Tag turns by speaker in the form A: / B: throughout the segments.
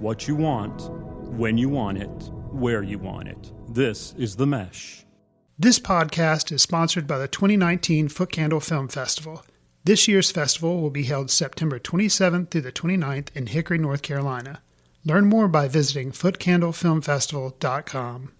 A: what you want, when you want it, where you want it. This is The Mesh.
B: This podcast is sponsored by the 2019 Foot Candle Film Festival. This year's festival will be held September 27th through the 29th in Hickory, North Carolina. Learn more by visiting footcandlefilmfestival.com.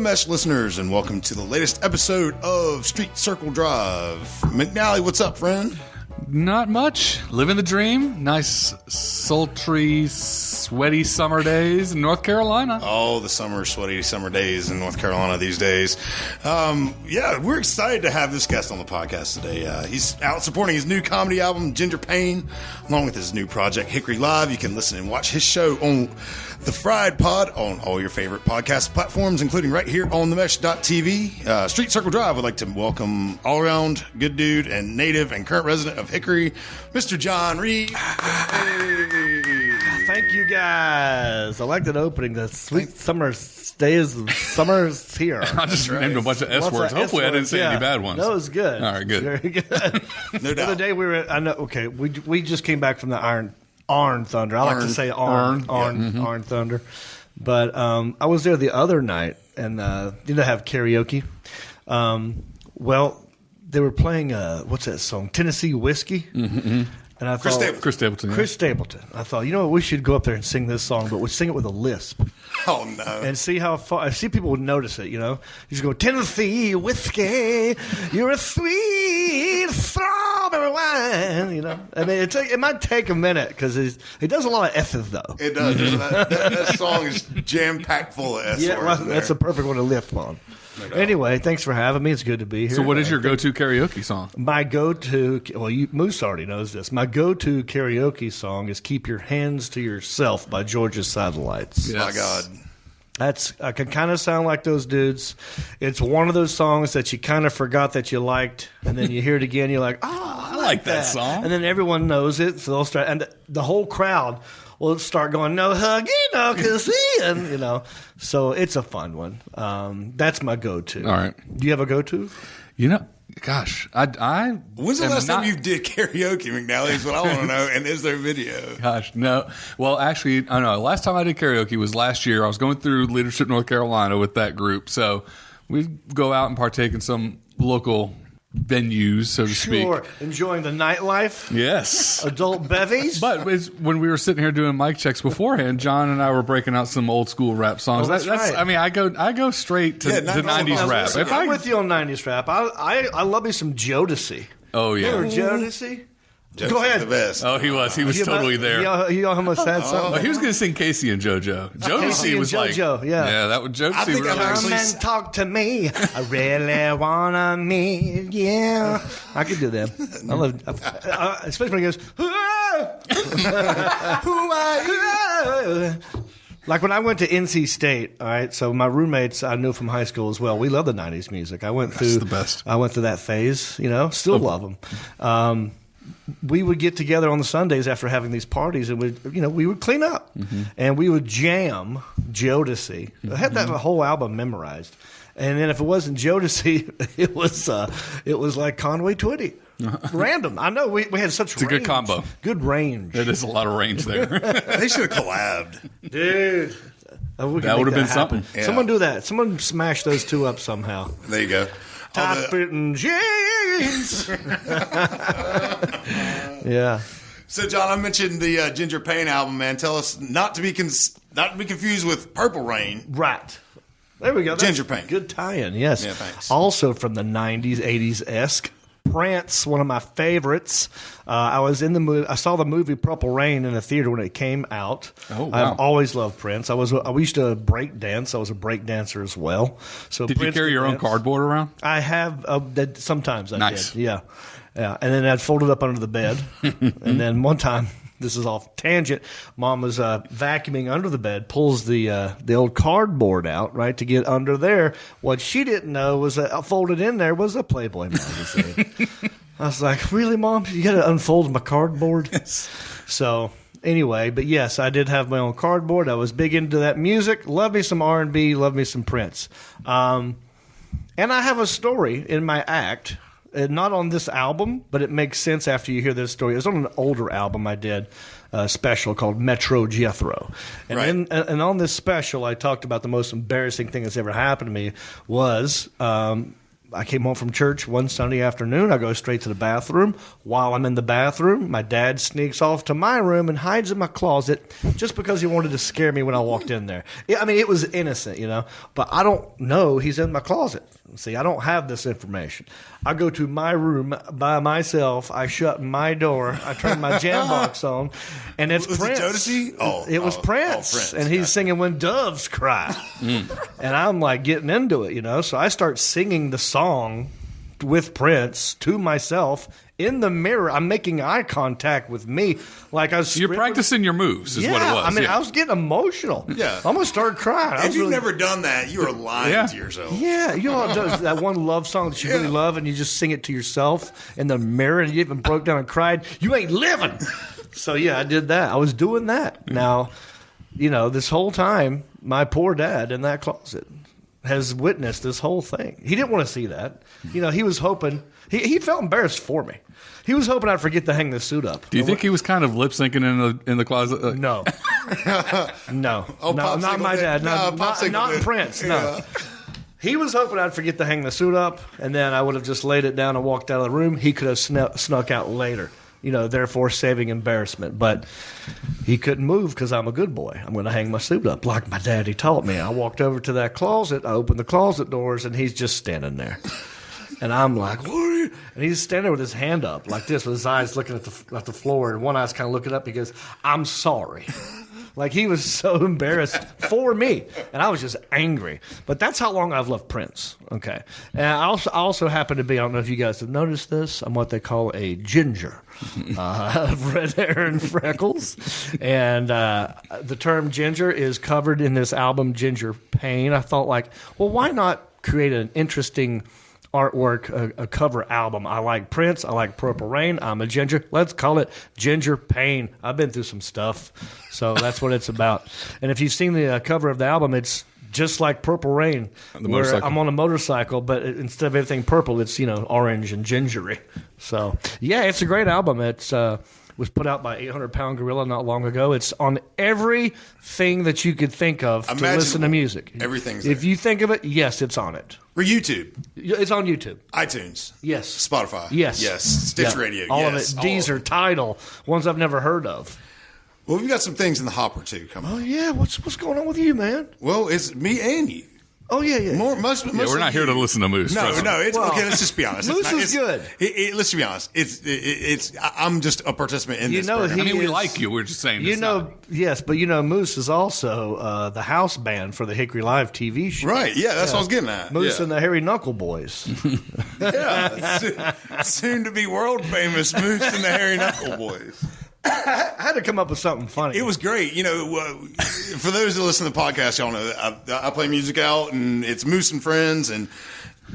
C: Mesh listeners, and welcome to the latest episode of Street Circle Drive. McNally, what's up, friend?
D: Not much. Living the dream. Nice, sultry, sweaty summer days in North Carolina.
C: Oh, the sweaty summer days in North Carolina these days. Yeah, we're excited to have this guest on the podcast today. He's out supporting his new comedy album, Ginger Pain, along with his new project, Hickory Live. You can listen and watch his show on The Fried Pod on all your favorite podcast platforms, including right here on themesh.tv. Street Circle Drive would like to welcome all-around good dude and native and current resident of Hickory, Mr. Jon Reep. Hey.
E: Thank you, guys. I like that opening. The sweet summer days. Summer's here.
D: I just named a bunch of S words. Hopefully, I didn't say any bad ones.
E: No, it was good.
D: All right, good.
E: Very good.
C: No doubt.
E: The other day we were. I know. Okay, we just came back from the Iron Thunder. I like to say Iron Thunder. But I was there the other night, and you know, have karaoke. Well, they were playing what's that song? Tennessee Whiskey. Mm-hmm. And I thought
D: Chris Stapleton. Yeah.
E: Chris Stapleton. I thought, you know what, we should go up there and sing this song, but we'd sing it with a lisp.
C: Oh no!
E: And see how far. I see people would notice it. You know, you just go Tennessee Whiskey. You're a sweet strawberry wine. You know, I mean, it might take a minute because he does a lot of S's though.
C: It does. That song is jam packed full of S words.
E: Yeah, well, that's a perfect one to lift on. No doubt. Anyway, thanks for having me. It's good to be here.
D: So what is your go-to karaoke song?
E: My go-to, well, Moose already knows this. My go-to karaoke song is Keep Your Hands to Yourself by Georgia Satellites.
C: Yes. My God.
E: I can kind of sound like those dudes. It's one of those songs that you kind of forgot that you liked, and then you hear it again, you're like, oh, I like that song. And then everyone knows it, so they'll start, and the whole crowd will start going, no huggy, no kissing, you know. So it's a fun one. That's my go-to.
D: All right.
E: Do you have a go-to?
D: You know, gosh, I
C: when's the last time you did karaoke, McNally, is what I want to know, and is there video?
D: Gosh, no. Well, actually, I don't know. Last time I did karaoke was last year. I was going through Leadership North Carolina with that group. So we go out and partake in some local venues, so to speak.
E: Sure. Enjoying the nightlife.
D: Yes.
E: Adult bevies.
D: But when we were sitting here doing mic checks beforehand, John and I were breaking out some old school rap songs.
E: Oh, that's right.
D: I mean, I go straight to 90s rap.
E: I'm with you on 90s rap. I love me some Jodeci.
D: Oh, yeah.
E: Remember Jodeci?
C: Go
E: ahead.
C: The best.
D: Oh, he was totally there.
E: He almost had something.
D: Oh, he was going to sing Casey and JoJo. Jodeci was like,
E: JoJo, yeah,
D: that was Jodeci.
C: Really
E: come and talk to me. I really wanna meet you. I could do that. I love, especially when he goes, who are you? Like when I went to NC State, all right, so my roommates I knew from high school as well. We love the 90s music. I went through
D: the best.
E: I went through that phase, you know, still love them. We would get together on the Sundays after having these parties, and we would clean up, and we would jam Jodeci. I had that whole album memorized, and then if it wasn't Jodeci, it was like Conway Twitty. Random. I know we had such. It's range.
D: A good combo.
E: Good range.
D: It is a lot of range there.
C: They should have collabed,
E: dude.
D: That would have been something.
E: Yeah. Someone do that. Someone smash those two up somehow.
C: There you go.
E: Tight fitting jeans. Yeah.
C: So, John, I mentioned the Ginger Pain album, man. Tell us not to be confused with Purple Rain.
E: Right. There we go.
C: Ginger Pain.
E: Good tie-in, yes.
C: Yeah, thanks.
E: Also from the 90s, 80s-esque. Prance, one of my favorites. I was in the movie. I saw the movie Purple Rain in the theater when it came out.
D: Oh, wow.
E: I've always loved Prince. I used to break dance. I was a break dancer as well. So
D: did
E: Prince
D: you carry your own cardboard around?
E: I have. Sometimes I
D: nice.
E: did. Yeah. And then I'd fold it up under the bed. And then one time, this is off tangent, Mom was vacuuming under the bed, pulls the old cardboard out, right, to get under there. What she didn't know was that folded in there was a Playboy magazine. I was like, really, Mom? You got to unfold my cardboard?
D: Yes.
E: So Anyway, but yes, I did have my own cardboard. I was big into that music. Love me some R&B. Love me some Prince. And I have a story in my act. Not on this album, but it makes sense after you hear this story. It was on an older album I did, a special called Metro Jethro. And, and on this special, I talked about the most embarrassing thing that's ever happened to me was I came home from church one Sunday afternoon. I go straight to the bathroom. While I'm in the bathroom, my dad sneaks off to my room and hides in my closet just because he wanted to scare me when I walked in there. I mean, it was innocent, but I don't know he's in my closet. See, I don't have this information. I go to my room by myself. I shut my door. I turn my jam box on, and it's Prince.
C: Was it Jodeci?
E: It was Prince.
C: Prince.
E: And he's singing When Doves Cry. And I'm like getting into it, So I start singing the song with Prince to myself in the mirror. I'm making eye contact with me. Like I was
D: You're practicing your moves is what it was.
E: I mean, I was getting emotional.
C: Yeah.
E: I'm going to start crying.
C: If you've never done that, you are lying to yourself.
E: Yeah, that one love song that you really love, and you just sing it to yourself in the mirror, and you even broke down and cried. You ain't living. So yeah, I did that. I was doing that. Now, this whole time, my poor dad in that closet has witnessed this whole thing. He didn't want to see that. He was hoping. He felt embarrassed for me. He was hoping I'd forget to hang the suit up.
D: Do you think he was kind of lip syncing in the closet?
E: No, no, not my dad. Not Prince. No. He was hoping I'd forget to hang the suit up, and then I would have just laid it down and walked out of the room. He could have snuck out later, therefore saving embarrassment. But he couldn't move because I'm a good boy. I'm going to hang my suit up like my daddy taught me. I walked over to that closet. I opened the closet doors, and he's just standing there. And I'm like, what are you? And he's standing there with his hand up like this, with his eyes looking at the floor, and one eye's kind of looking up. He goes, I'm sorry. Like, he was so embarrassed for me, and I was just angry. But that's how long I've loved Prince. Okay. And I also happen to be, I don't know if you guys have noticed this, I'm what they call a ginger. Red hair and freckles. And the term ginger is covered in this album, Ginger Pain. I thought, well, why not create an interesting artwork, a cover album? I like Prince. I like Purple Rain. I'm a ginger. Let's call it Ginger Pain. I've been through some stuff, so that's what it's about. And if you've seen the cover of the album, it's just like Purple Rain, where I'm on a motorcycle, but instead of everything purple, it's orange and gingery. So yeah, it's a great album. It's was put out by 800 Pound Gorilla not long ago. It's on everything that you could think of to listen to music.
C: Everything's there.
E: If you think of it, yes, it's on it.
C: Or YouTube.
E: It's on YouTube.
C: iTunes.
E: Yes.
C: Spotify.
E: Yes.
C: Yes. Stitch Radio.
E: All
C: yes.
E: of it. Deezer, Tidal, ones I've never heard of.
C: Well, we've got some things in the hopper, too, coming.
E: Oh, yeah. What's going on with you, man?
C: Well, it's me and you.
E: Oh, yeah.
C: Most
D: we're not here to listen to Moose.
C: No. It's okay. Let's just be honest.
E: Moose is good.
C: Let's just be honest. I'm just a participant in this.
D: We like you. We're just saying.
E: Yes, but Moose is also the house band for the Hickory Live TV show.
C: Right. Yeah, that's what I was getting at.
E: Moose and the Hairy Knuckle Boys.
C: Soon to be world famous Moose and the Hairy Knuckle Boys.
E: I had to come up with something funny.
C: It was great. For those that listen to the podcast, y'all know that I play music out, and it's Moose and Friends, and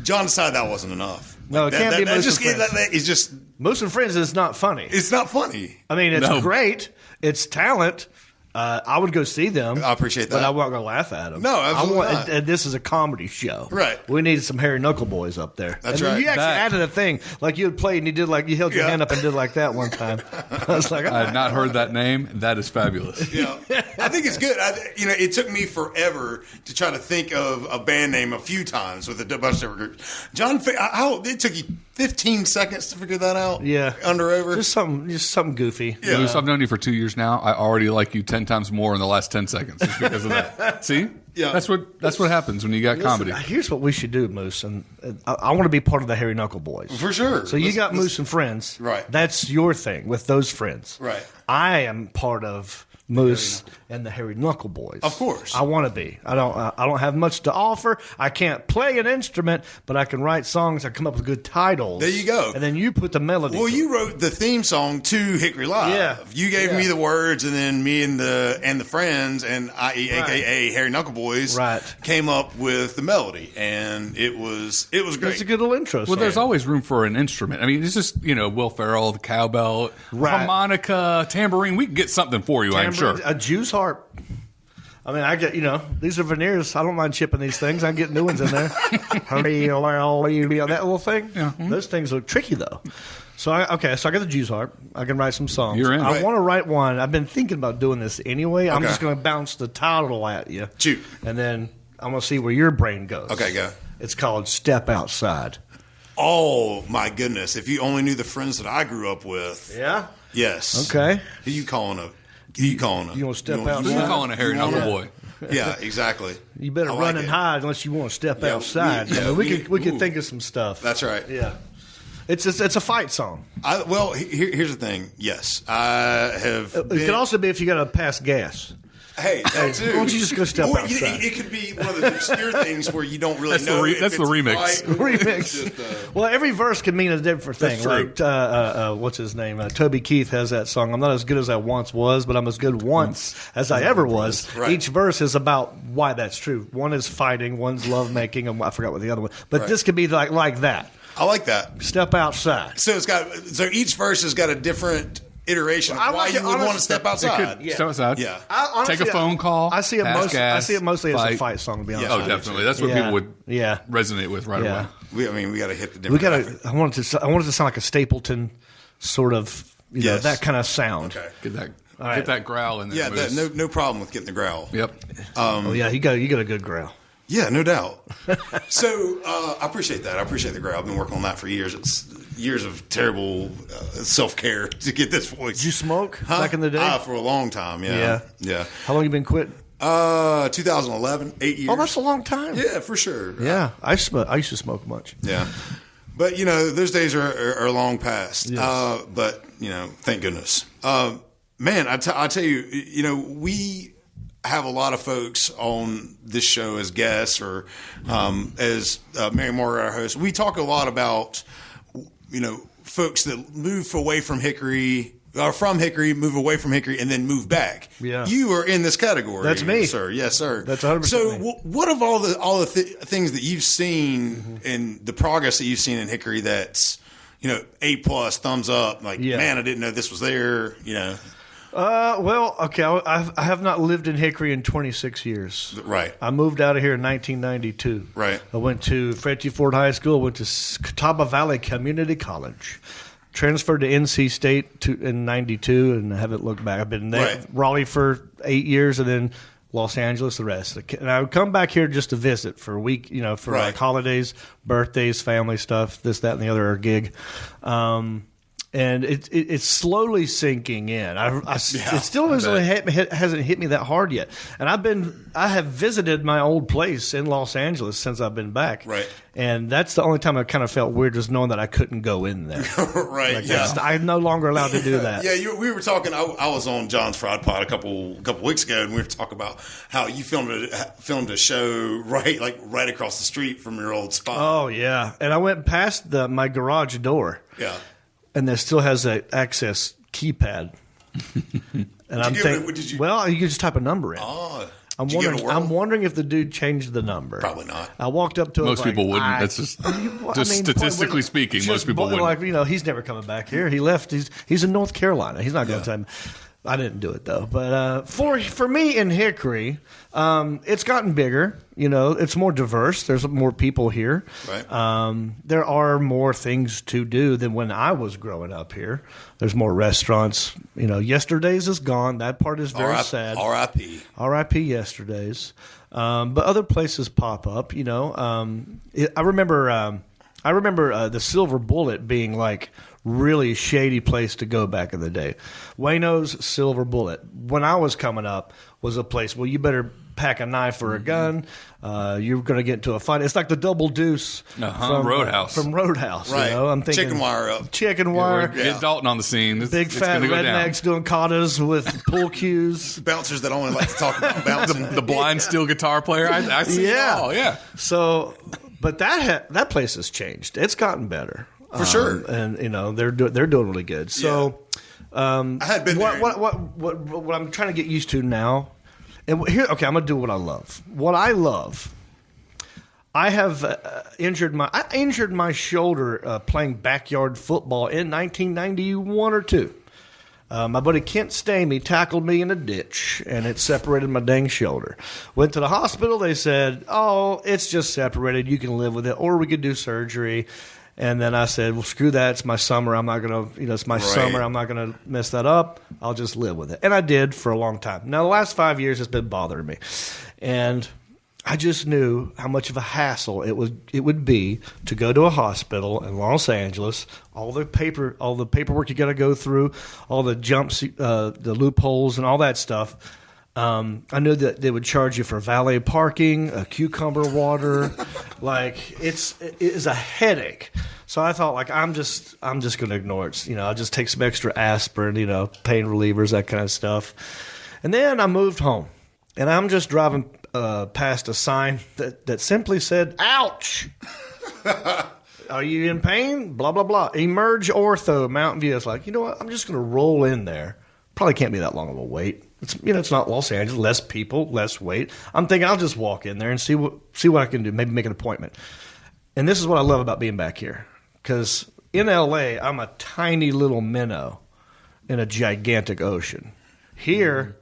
C: John decided that wasn't enough.
E: No, it can't be Moose and Friends.
C: It's just
E: Moose and Friends is not funny.
C: It's not funny.
E: I mean, it's great. It's talent. I would go see them.
C: I appreciate that.
E: But I wasn't going to laugh at them.
C: No, absolutely not.
E: This is a comedy show.
C: Right.
E: We needed some Hairy Knuckle Boys up there.
C: That's right.
E: You actually added a thing. Like you had played and you did you held your hand up and did like that one time. I was like,
D: I had not heard that name. That is fabulous.
C: Yeah. I think it's good. It took me forever to try to think of a band name a few times with a bunch of different groups. John, it took you 15 seconds to figure that out?
E: Yeah.
C: Under over?
E: Just something goofy.
D: Yeah. Moose, I've known you for 2 years now. I already like you 10 times more in the last 10 seconds just because of that. See?
C: Yeah.
D: That's what happens when you got comedy.
E: Here's what we should do, Moose, and I want to be part of the Hairy Knuckle Boys.
C: For sure.
E: So you got Moose and Friends.
C: Right.
E: That's your thing with those friends.
C: Right.
E: I am part of Moose and the Hairy Knuckle Boys.
C: Of course.
E: I want to be. I don't have much to offer. I can't play an instrument, but I can write songs. I come up with good titles.
C: There you go.
E: And then you put the melody.
C: Well, you wrote the theme song to Hickory Live.
E: Yeah.
C: You gave me the words, and then me and the friends, and aka Hairy Knuckle Boys, came up with the melody, and it was great.
E: It's a good little intro song.
D: Well, there's always room for an instrument. I mean, it's just, Will Ferrell, the cowbell, harmonica, tambourine. We can get something for you, I'm sure.
E: A Jew's harp. I mean, I get, these are veneers. I don't mind chipping these things. I get new ones in there. That little thing. Yeah. Those things look tricky, though. So, I got the Jew's harp. I can write some songs.
D: You're in.
E: I want to write one. I've been thinking about doing this anyway. I'm just going to bounce the title at you.
C: Shoot.
E: And then I'm going to see where your brain goes.
C: Okay, go.
E: It's called Step Outside.
C: Oh, my goodness. If you only knew the friends that I grew up with.
E: Yeah?
C: Yes.
E: Okay.
C: Who you calling a...
E: You want to step outside?
D: Who you calling a Hairy Knuckle Boy?
C: Yeah, exactly.
E: You better run and hide unless you want to step outside. We could think of some stuff.
C: That's right.
E: Yeah. It's a fight song.
C: Here's the thing. Yes, I have.
E: It could also be if you got to pass gas.
C: Hey, that too.
E: Why don't you just go step outside?
C: It could be one of the obscure things where you don't really know.
D: That's the remix.
E: Remix. Well, every verse can mean a different thing. Like, what's his name? Toby Keith has that song. I'm not as good as I once was, but I'm as good once as I ever was. Right. Each verse is about why that's true. One is fighting, one's love making, and I forgot what the other one. But this could be like that.
C: I like that.
E: Step outside.
C: So each verse has got a different iteration of why you would want to step outside.
D: Step outside.
C: Yeah.
D: Honestly, take a phone call.
E: I see it mostly as a fight song, to be honest.
D: Oh, definitely. That's what people would resonate with right away.
C: We got to hit the different.
E: I want it to sound like a Stapleton sort of, that kind of sound.
C: Okay.
D: Get that growl in there.
C: Yeah, no problem with getting the growl.
D: Yep.
E: You got a good growl.
C: Yeah, no doubt. So I appreciate that. I appreciate the growl. I've been working on that for years. It's years of terrible self-care to get this voice.
E: Did you smoke back in the day?
C: For a long time, yeah.
E: How long you been quitting?
C: 2011, 8 years.
E: Oh, that's a long time.
C: Yeah, for sure.
E: Yeah, I used to smoke much.
C: Yeah. But, those days are long past.
E: Yes.
C: But, thank goodness. Man, I tell you, we have a lot of folks on this show as guests or as Mary Margaret, our host. We talk a lot about, folks that move away from Hickory, or from Hickory, move away from Hickory, and then move back.
E: Yeah.
C: You are in this category.
E: That's me.
C: Sir. Yes, sir.
E: That's 100%
C: So
E: me.
C: What of all the things that you've seen and the progress that you've seen in Hickory that's, A+, thumbs up, like, man, I didn't know this was there,
E: I have not lived in Hickory in 26 years.
C: Right.
E: I moved out of here in 1992.
C: Right.
E: I went to Frenchy Ford High School, went to Catawba Valley Community College, transferred to NC State in 92, and I haven't looked back. I've been there, Raleigh for 8 years, and then Los Angeles the rest. And I would come back here just to visit for a week, for like holidays, birthdays, family stuff, this, that, and the other gig. And it's slowly sinking in. It still hasn't hit me that hard yet. And I have visited my old place in Los Angeles since I've been back.
C: Right.
E: And that's the only time I kind of felt weird, just knowing that I couldn't go in there.
C: Right.
E: I'm no longer allowed to do that.
C: Yeah. We were talking. I was on John's Fraud Pod a couple weeks ago, and we were talking about how you filmed a show right across the street from your old spot.
E: Oh yeah. And I went past my garage door.
C: Yeah.
E: And there still has an access keypad. And I'm thinking, well, you can just type a number in.
C: Oh,
E: I'm wondering if the dude changed the number.
C: Probably not.
E: I walked up to him.
D: Most people wouldn't. That's just statistically speaking, most people wouldn't.
E: He's never coming back here. He left. He's in North Carolina. He's not going to tell him. I didn't do it though. But for me in Hickory, it's gotten bigger. It's more diverse. There's more people here.
C: Right.
E: There are more things to do than when I was growing up here. There's more restaurants. Yesterday's is gone. That part is very sad.
C: R.I.P.
E: R.I.P. Yesterday's. But other places pop up. I remember the Silver Bullet being like really shady place to go back in the day. Wayno's Silver Bullet, when I was coming up, was a place, well, you better pack a knife or a gun. You're going to get into a fight. It's like the double deuce from
D: Roadhouse.
E: From Roadhouse.
C: Right.
E: You know? I'm thinking
C: chicken wire up.
E: Chicken wire.
D: Get Dalton on the scene.
E: Big fat rednecks doing katas with pool cues.
C: Bouncers that only like to talk about bouncing.
D: The blind steel guitar player. I see it all. Yeah.
E: So, but that place has changed. It's gotten better
C: For sure.
E: and they're doing really good. So,
C: I had been there.
E: What I'm trying to get used to now, and here, okay, I'm gonna do what I love. What I love. I have injured my shoulder playing backyard football in 1991 or 2. My buddy Kent Stamey tackled me in a ditch, and it separated my dang shoulder. Went to the hospital. They said, "Oh, it's just separated. You can live with it, or we could do surgery." And then I said, "Well, screw that. It's my summer. I'm not gonna, it's my summer. I'm not gonna mess that up. I'll just live with it." And I did for a long time. Now, the last 5 years, it's been bothering me, and I just knew how much of a hassle it would be to go to a hospital in Los Angeles. All the paperwork you got to go through, all the jumps, the loopholes, and all that stuff. I knew that they would charge you for valet parking, cucumber water. Like it is a headache. So I thought, like, I'm just going to ignore it. I'll just take some extra aspirin, pain relievers, that kind of stuff. And then I moved home, and I'm just driving past a sign that simply said, "Ouch." Are you in pain? Blah, blah, blah. Emerge Ortho, Mountain View. It's like, you know what? I'm just going to roll in there. Probably can't be that long of a wait. It's not Los Angeles. Less people, less wait. I'm thinking I'll just walk in there and see what I can do. Maybe make an appointment. And this is what I love about being back here. Because in L.A., I'm a tiny little minnow in a gigantic ocean. Here,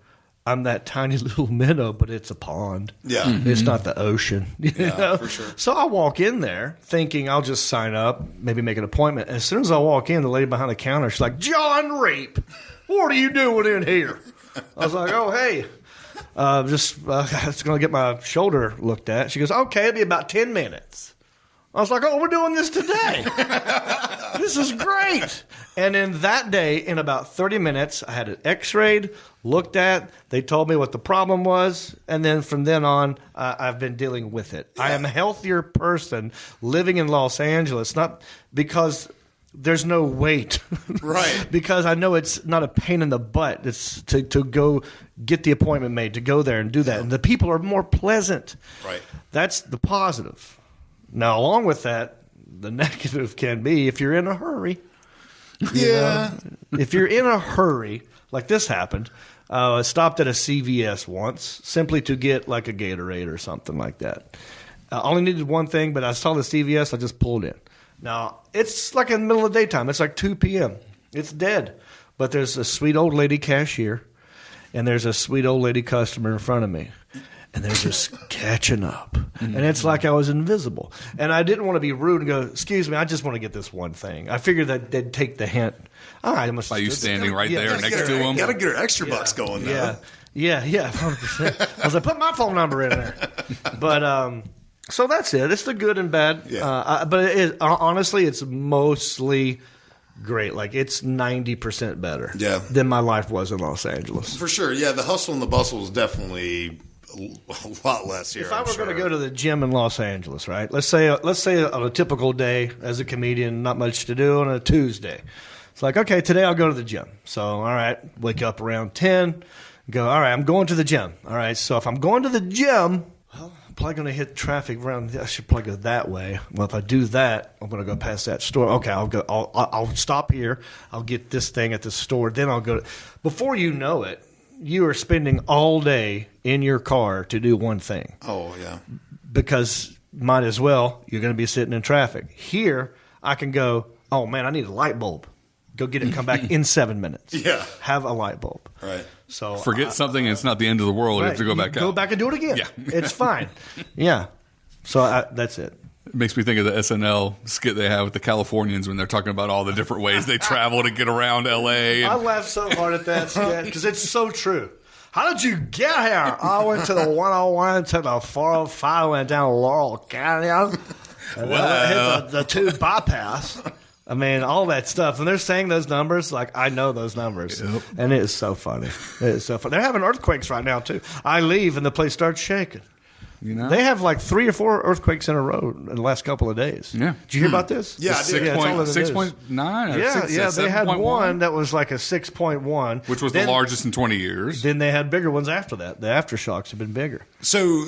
E: I'm that tiny little minnow, but it's a pond.
C: Yeah.
E: It's not the ocean.
C: For sure.
E: So I walk in there thinking I'll just sign up, maybe make an appointment. As soon as I walk in, the lady behind the counter, she's like, "Jon Reep, what are you doing in here?" I was like, "Oh, hey, just going to get my shoulder looked at." She goes, "Okay, it'll be about 10 minutes. I was like, "Oh, we're doing this today. This is great." And in that day, in about 30 minutes, I had it x-rayed, looked at. They told me what the problem was. And then from then on, I've been dealing with it. I am a healthier person living in Los Angeles, not because there's no wait.
C: Right.
E: Because I know it's not a pain in the butt. It's to go get the appointment made, to go there and do that. And the people are more pleasant.
C: Right.
E: That's the positive. Now, along with that, the negative can be if you're in a hurry.
C: Yeah.
E: If you're in a hurry, like this happened, I stopped at a CVS once simply to get like a Gatorade or something like that. I only needed one thing, but I saw the CVS, I just pulled in. Now, it's like in the middle of the daytime. It's like 2 p.m. It's dead. But there's a sweet old lady cashier, and there's a sweet old lady customer in front of me. And they're just catching up. And it's like I was invisible. And I didn't want to be rude and go, "Excuse me, I just want to get this one thing." I figured that they'd take the hint. All right, I must.
D: By you standing right there
C: Gotta
D: next
C: get
D: to
C: her-
D: him.
C: Gotta get her extra bucks going, though.
E: Yeah, 100%. I was like, put my phone number in there. But so that's it. It's the good and bad.
C: Yeah.
E: But it is, honestly, it's mostly great. Like, it's 90% better than my life was in Los Angeles.
C: For sure. Yeah, the hustle and the bustle is definitely a lot less here.
E: If I were going to go to the gym in Los Angeles, right? Let's say on a typical day as a comedian, not much to do on a Tuesday. It's like, okay, today I'll go to the gym. So, all right, wake up around 10, go, all right, I'm going to the gym. All right, so if I'm going to the gym, well, I'm probably going to hit traffic around. I should probably go that way. Well, if I do that, I'm going to go past that store. Okay, I'll stop here. I'll get this thing at the store. Then I'll go. Before you know it, you are spending all day in your car to do one thing.
C: Oh, yeah.
E: Because might as well, you're going to be sitting in traffic. Here, I can go, oh, man, I need a light bulb. Go get it and come back in 7 minutes.
C: Yeah.
E: Have a light bulb.
C: Right.
E: So
D: Forget something, and it's not the end of the world. You have to go back out.
E: Go back and do it again.
D: Yeah.
E: It's fine. Yeah. So that's it.
D: It makes me think of the SNL skit they have with the Californians when they're talking about all the different ways they travel to get around L.A.
E: I laughed so hard at that skit because it's so true. How did you get here? I went to the 101, to the 405, went down Laurel Canyon, and then I hit the 2 bypass. I mean, all that stuff. And they're saying those numbers, like, I know those numbers.
D: Yep.
E: And it is so funny. It is so funny. They're having earthquakes right now, too. I leave, and the place starts shaking.
D: You know?
E: They have like 3 or 4 earthquakes in a row in the last couple of days.
D: Yeah.
E: Did you hear about this?
C: Yeah, I did.
E: Yeah, it's all in the
D: 6.9 or
E: Yeah, they had
D: 7.1?
E: one that was like a 6.1.
D: Which was the largest in 20 years.
E: Then they had bigger ones after that. The aftershocks have been bigger.
C: So,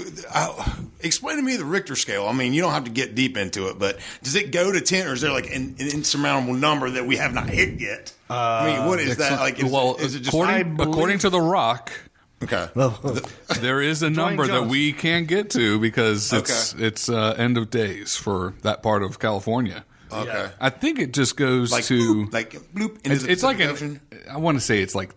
C: explain to me the Richter scale. I mean, you don't have to get deep into it, but does it go to 10, or is there like an insurmountable number that we have not hit yet? I mean, what is that? Like, is it just
D: according to The Rock,
C: okay?
D: there is a number that we can't get to because it's end of days for that part of California.
C: Okay.
D: I think it just goes
C: Like,
D: to
C: bloop, like bloop into the
D: it's like
C: Ocean.
D: I want to say it's like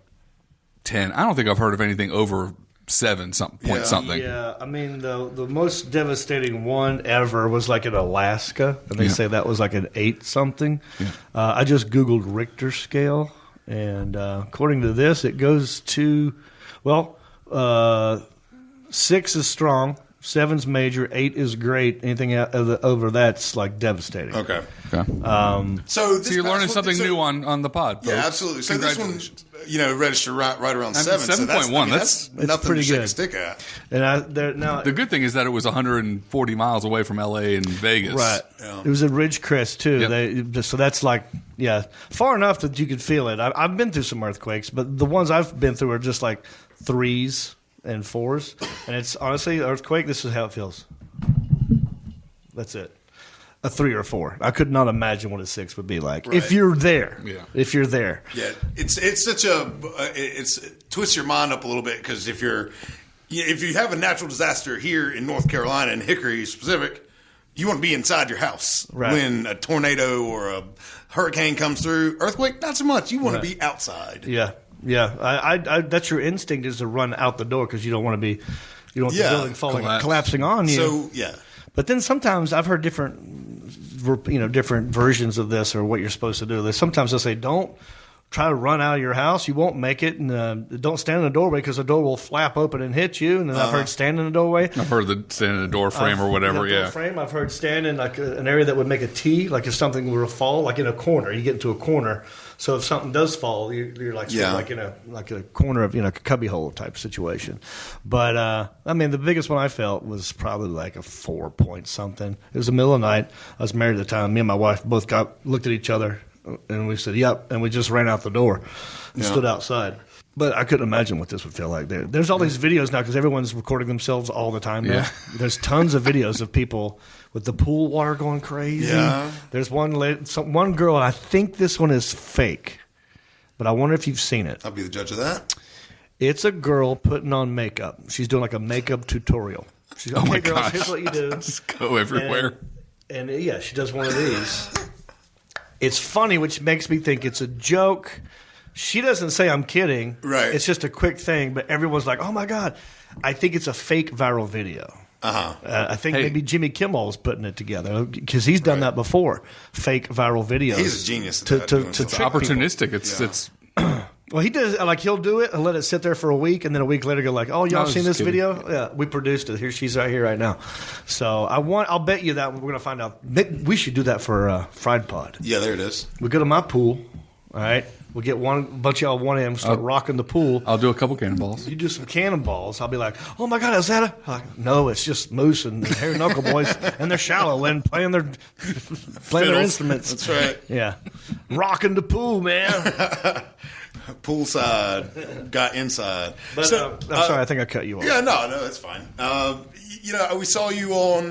D: 10. I don't think I've heard of anything over 7 something.
E: Yeah, I mean, the most devastating one ever was like in Alaska, and they say that was like an 8 something.
D: Yeah.
E: I just Googled Richter scale, and according to this, it goes to, 6 is strong, 7's major, 8 is great. Anything over that's like devastating.
C: Okay.
E: So
C: past
D: you're learning something new on the pod. Folks.
C: Yeah, absolutely. So this one, registered right around 7.
D: 7.1.
C: That's nothing
E: pretty
C: to shake
E: good.
C: a stick at.
E: And now
D: The good thing is that it was 140 miles away from L.A. and Vegas.
E: right,
C: Yeah.
E: it was at Ridgecrest too.
D: Yep.
E: So that's like far enough that you could feel it. I've been through some earthquakes, but the ones I've been through are just like 3s and 4s, and it's honestly earthquake. This is how it feels. That's it. A 3 or 4. I could not imagine what a 6 would be like if you're there.
D: Yeah.
E: If you're there.
C: Yeah, it's such a it twists your mind up a little bit, because if you have a natural disaster here in North Carolina, in Hickory specific, you want to be inside your house.
E: Right.
C: When a tornado or a hurricane comes through. Earthquake, not so much. You want to be outside.
E: Yeah. I that's your instinct, is to run out the door because you don't want the building falling, collapsing on you.
C: So yeah.
E: But then sometimes I've heard different versions of this, or what you're supposed to do. Sometimes they'll say, don't try to run out of your house. You won't make it. And don't stand in the doorway because the door will flap open and hit you. And then I've heard stand in the doorway.
D: I've heard the stand in the door frame or whatever,
E: Door frame. I've heard stand in like an area that would make a T, like if something were to fall, like in a corner. You get into a corner. So if something does fall, you're like sort of like in a corner of a cubby hole type situation. But I mean, the biggest one I felt was probably like a 4 point something. It was the middle of the night. I was married at the time. Me and my wife both looked at each other, and we said, "Yep," and we just ran out the door and stood outside. But I couldn't imagine what this would feel like there. There's all these videos now because everyone's recording themselves all the time now.
D: Yeah.
E: There's tons of videos of people with the pool water going crazy.
C: Yeah.
E: There's one girl, and I think this one is fake, but I wonder if you've seen it.
C: I'll be the judge of that.
E: It's a girl putting on makeup. She's doing like a makeup tutorial. She's
D: Oh my
E: girls,
D: gosh.
E: here's what you do.
D: Just go everywhere.
E: And she does one of these. It's funny, which makes me think it's a joke. She doesn't say I'm kidding.
C: Right.
E: It's just a quick thing, but everyone's like, oh my God. I think it's a fake viral video. I think maybe Jimmy Kimmel's putting it together because he's done that before. Fake viral videos.
C: He's a genius at
E: to
C: that, doing
E: trick
C: something.
E: people.
D: Opportunistic. It's
E: Well, he does. Like he'll do it and let it sit there for a week, and then a week later go like, "Oh, y'all
D: I was
E: seen this
D: just kidding.
E: video? Yeah, we produced it. She's right here right now." So I'll bet you that we're gonna find out. We should do that for Fried Pod.
C: Yeah, there it is.
E: We go to my pool. All right, we'll get a bunch of y'all 1 a.m. start rocking the pool.
D: I'll do a couple cannonballs.
E: You do some cannonballs. I'll be like, "Oh my God, is that a?" No, it's just Moose and the Hairy Knuckle Boys, and they're shallow and playing their instruments.
C: That's right.
E: Yeah, rocking the pool, man.
C: Poolside, got inside.
E: But I'm sorry, I think I cut you off.
C: Yeah, no, that's fine. We saw you on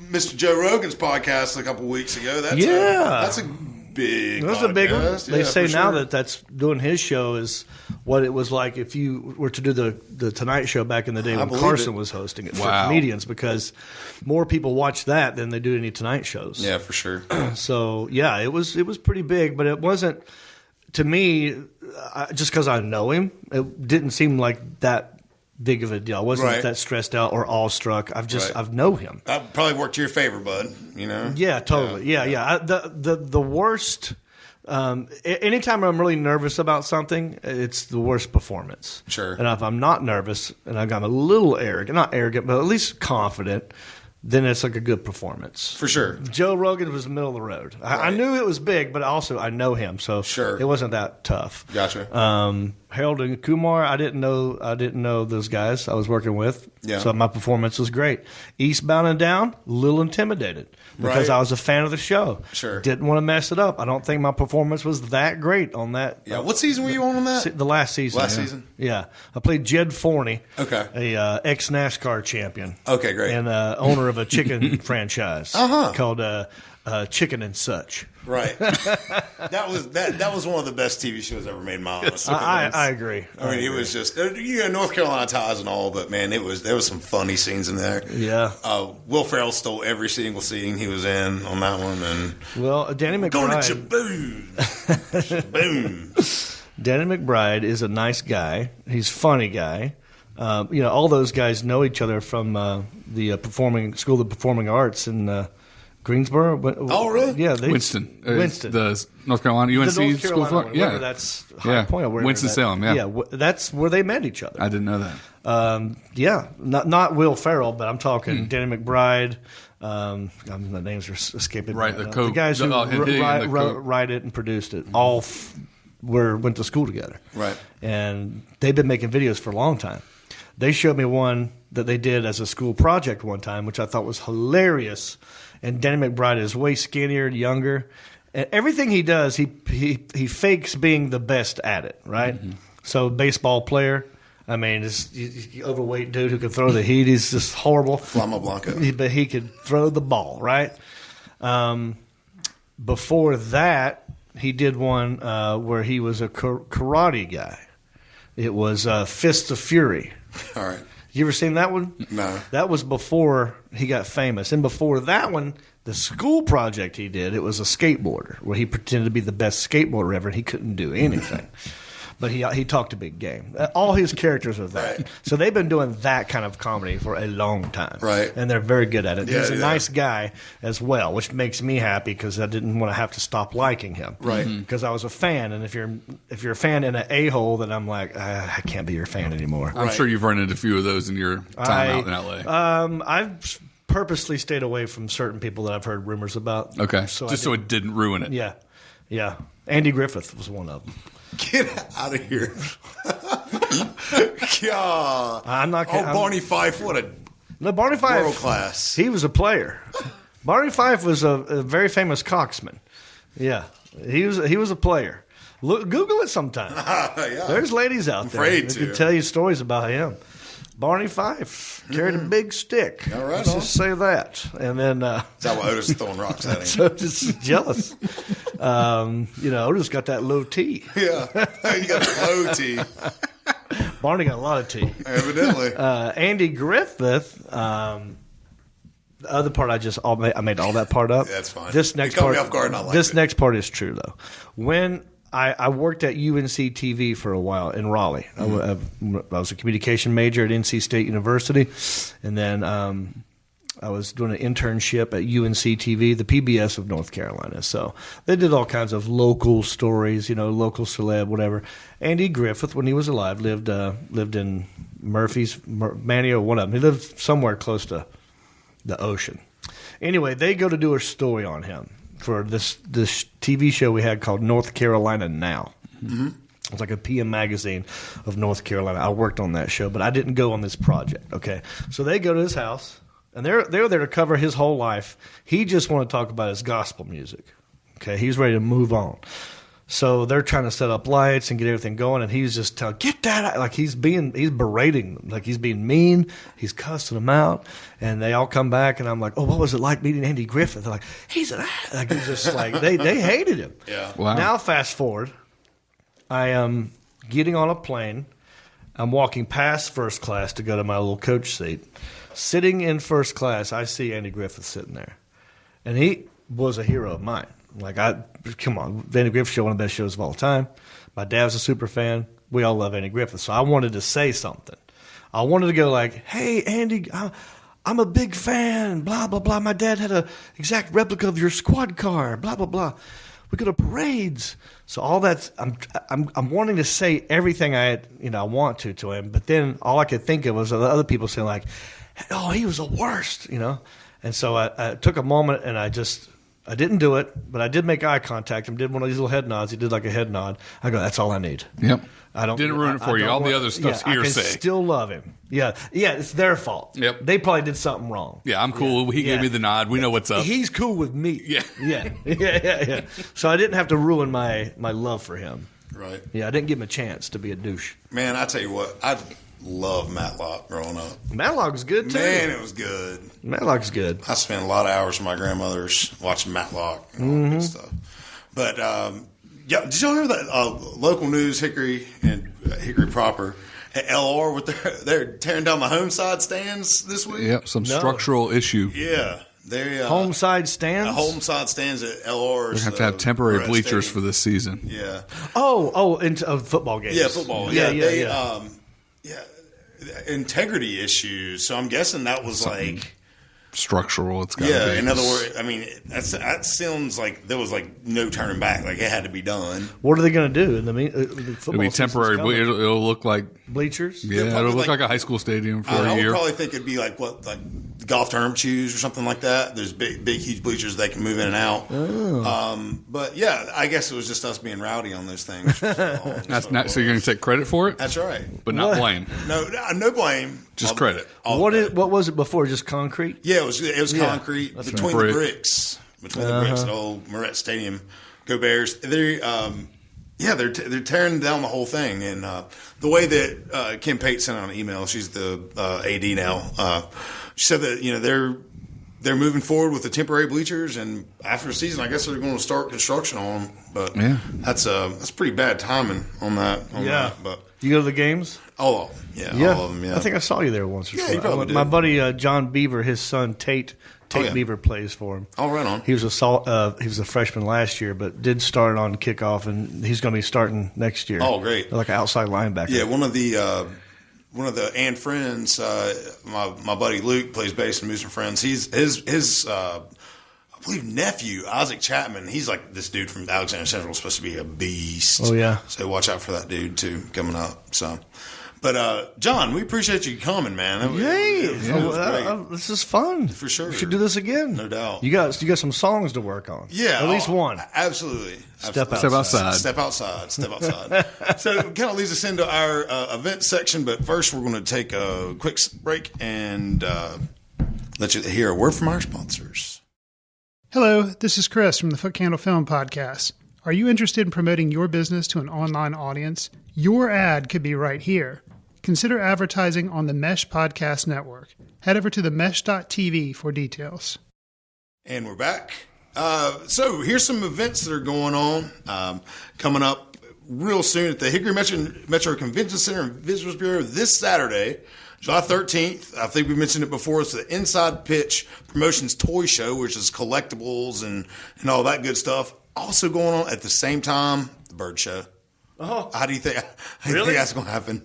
C: Mr. Joe Rogan's podcast a couple weeks ago. That's a big.
E: That was a big one.
C: podcast.
E: They
C: Yeah,
E: say
C: for
E: now
C: sure.
E: that that's doing his show is what it was like if you were to do the Tonight Show back in the day when
C: believe
E: Carson
C: it.
E: was hosting it for
D: Wow.
E: comedians, because more people watch that than they do any Tonight shows.
C: Yeah, for sure.
E: So yeah, it was pretty big, but it wasn't to me just because I know him. It didn't seem like that big of a deal. I wasn't
C: Right.
E: that stressed out or awestruck.
C: Right.
E: I've know him.
C: That probably worked to your favor, bud.
E: Yeah, totally. Yeah. The worst. Anytime I'm really nervous about something, it's the worst performance.
C: Sure.
E: And if I'm not nervous and I'm a little arrogant, not arrogant, but at least confident, then it's like a good performance.
C: For sure.
E: Joe Rogan was middle of the road. I knew it was big, but also I know him, so
C: Sure.
E: it wasn't that tough.
C: Gotcha.
E: Harold and Kumar, I didn't know those guys I was working with.
C: Yeah.
E: So my performance was great. Eastbound and Down, a little intimidated because
C: Right.
E: I was a fan of the show.
C: Sure.
E: Didn't want to mess it up. I don't think my performance was that great on that.
C: Yeah. What season were you on that?
E: The last season.
C: Last season?
E: Yeah. I played Jed Forney.
C: Okay.
E: A ex-NASCAR champion.
C: Okay, great.
E: And owner of a chicken franchise called Chicken and Such.
C: Right. that was one of the best TV shows ever made, Miles.
E: I agree.
C: I mean, it was just North Carolina ties and all, but man, there was some funny scenes in there.
E: Yeah.
C: Will Ferrell stole every single scene he was in on that one, and
E: Well, Danny
C: going to
E: McBride.
C: Jaboom.
E: Danny McBride is a nice guy. He's a funny guy. All those guys know each other from the School of Performing Arts in Greensboro.
C: Oh, really?
E: Yeah,
D: Winston.
E: Winston.
D: The North Carolina UNC
E: The North
D: School of
E: Carolina one,
D: Yeah.
E: wherever that's High Point. Or wherever
D: Winston-Salem, yeah.
E: Yeah, that's where they met each other.
D: I didn't know that.
E: Not Will Ferrell, but I'm talking Danny McBride. The names are escaping me.
D: Right,
E: The guys who write it and produced it all went to school together.
C: Right.
E: And they've been making videos for a long time. They showed me one that they did as a school project one time, which I thought was hilarious. And Danny McBride is way skinnier, younger. And everything he does, he fakes being the best at it, right? Mm-hmm. So baseball player, I mean, this overweight dude who can throw the heat. He's just horrible.
C: Flama Blanca.
E: But he could throw the ball, right? Before that, he did one where he was a karate guy. It was Fists of Fury.
C: All right.
E: You ever seen that one?
C: No.
E: That was before he got famous. And before that one, the school project he did, it was a skateboarder where he pretended to be the best skateboarder ever and he couldn't do anything. But he talked a big game. All his characters are that.
C: Right.
E: So they've been doing that kind of comedy for a long time.
C: Right.
E: And they're very good at it.
C: Yeah,
E: He's a nice guy as well, which makes me happy because I didn't want to have to stop liking him.
C: Right.
E: Because I was a fan. And if you're a fan in an a-hole, then I'm like, I can't be your fan anymore.
D: I'm sure you've run into a few of those in your time out in L.A.
E: I've purposely stayed away from certain people that I've heard rumors about.
D: Okay. So it didn't ruin it.
E: Yeah. Yeah. Andy Griffith was one of them.
C: Get out of here. God.
E: I'm not
C: Barney Fife, what a
E: Barney Fife,
C: world class.
E: He was a player. Barney Fife was a very famous coxman. Yeah. He was a player. Google it sometime.
C: Yeah.
E: There's ladies out there
C: afraid
E: that
C: to.
E: can tell you stories about him. Barney Fife carried a big stick.
C: All right,
E: Let's just say that. And then
C: Is that why Otis is throwing rocks at him?
E: so just jealous. Otis got that low T.
C: Yeah. You got a low T.
E: Barney got a lot of T.
C: Evidently.
E: Andy Griffith. The other part I made all that part up.
C: That's fine.
E: This next
C: It caught
E: part,
C: me off guard and I liked
E: this
C: it.
E: next part is true though. When I worked at UNC TV for a while in Raleigh.
C: Mm-hmm.
E: I was a communication major at NC State University, and then I was doing an internship at UNC TV, the PBS of North Carolina. So they did all kinds of local stories, local celeb, whatever. Andy Griffith, when he was alive, lived in Manio, one of them. He lived somewhere close to the ocean. Anyway, they go to do a story on him for this TV show we had called North Carolina Now. Mm-hmm. It's like a PM magazine of North Carolina. I worked on that show, but I didn't go on this project. Okay, so they go to his house, and they're there to cover his whole life. He just wanted to talk about his gospel music. Okay, he's ready to move on. So they're trying to set up lights and get everything going, and he's just telling, get that out. Like he's berating them, like he's being mean. He's cussing them out, and they all come back, and I'm like, oh, what was it like meeting Andy Griffith? They're like, he's just like they hated him.
C: Yeah.
D: Wow.
E: Now fast forward, I am getting on a plane. I'm walking past first class to go to my little coach seat. Sitting in first class, I see Andy Griffith sitting there, and he was a hero of mine. Come on, the Andy Griffith Show, one of the best shows of all time. My dad's a super fan. We all love Andy Griffith. So I wanted to say something. I wanted to go like, hey, Andy, I'm a big fan, blah, blah, blah. My dad had an exact replica of your squad car, blah, blah, blah. We go to parades. So all that's, I'm wanting to say everything I want to him. But then all I could think of was the other people saying like, oh, he was the worst, And so I took a moment and I didn't do it, but I did make eye contact. I did one of these little head nods. He did like a head nod. I go, that's all I need.
D: Yep.
E: I don't
D: Didn't ruin it for you. All the other stuff's hearsay.
E: I can still love him. Yeah, it's their fault.
D: Yep.
E: They probably did something wrong.
D: Yeah, I'm cool. He gave me the nod. We know what's up.
E: He's cool with me.
D: Yeah.
E: Yeah. So I didn't have to ruin my love for him.
C: Right.
E: Yeah, I didn't give him a chance to be a douche.
C: Man, I tell you what, I love Matlock growing up.
E: Matlock's good too.
C: Man, it was good.
E: Matlock's good.
C: I spent a lot of hours with my grandmother's watching Matlock and all that good stuff. But yeah, did y'all hear that local news, Hickory and Hickory proper at LR with they're tearing down the home side stands this week?
D: Yep, some structural issue.
C: Yeah. They
E: home side stands.
C: Home side stands at LR's.
D: They have to have temporary bleachers
C: stadium.
D: for this season.
C: Yeah.
E: Into football games.
C: Yeah, football. Yeah. Integrity issues. So I'm guessing that was like
D: structural. It's got to be.
C: In other words, I mean that sounds like there was like no turning back. Like it had to be done.
E: What are they going to do? The football
D: It'll be temporary. It'll look like
E: bleachers.
D: Yeah, it'll look like a high school stadium for a year.
C: I would probably think it'd be like golf tournament shoes or something like that. There's big, huge bleachers they can move in and out.
E: Oh.
C: But yeah, I guess it was just us being rowdy on those things.
D: So you're going to take credit for it?
C: That's right,
D: but not blame.
C: No blame.
D: Just credit.
E: What was it before? Just concrete?
C: Yeah, it was concrete between
D: right.
C: the bricks. Between the bricks at old Moret Stadium. Go Bears! They're tearing down the whole thing, and the way that Kim Pate sent out an email, she's the AD now. She said that they're moving forward with the temporary bleachers, and after the season, I guess they're going to start construction on them. But that's pretty bad timing on that. But
E: you go to the games?
C: All of them, all of them. Yeah,
E: I think I saw you there once or twice.
C: You probably did.
E: My buddy John Beaver, his son Tate Beaver plays for him.
C: Oh, right on.
E: He was a freshman last year, but did start on kickoff, and he's going to be starting next year.
C: Oh, great!
E: Like an outside linebacker.
C: Yeah, one of the and friends, my buddy Luke plays bass in Moose and Friends. His I believe nephew Isaac Chapman. He's like this dude from Alexander Central, supposed to be a beast.
E: Oh yeah.
C: So watch out for that dude too coming up. So. But, John, we appreciate you coming, man.
E: This is fun.
C: For sure.
E: We should do this again.
C: No doubt.
E: You got some songs to work on.
C: Yeah.
E: At least one.
C: Absolutely.
E: Step
C: outside. So it kind of leads us into our event section, but first we're going to take a quick break and let you hear a word from our sponsors.
B: Hello, this is Chris from the Foot Candle Film Podcast. Are you interested in promoting your business to an online audience? Your ad could be right here. Consider advertising on the Mesh Podcast Network. Head over to themesh.tv for details.
C: And we're back. So here's some events that are going on coming up real soon at the Hickory Metro Convention Center and Visitors Bureau this Saturday, July 13th. I think we mentioned it before. It's the Inside Pitch Promotions Toy Show, which is collectibles and all that good stuff. Also going on at the same time, the Bird Show. Oh, how do you think that's going to happen?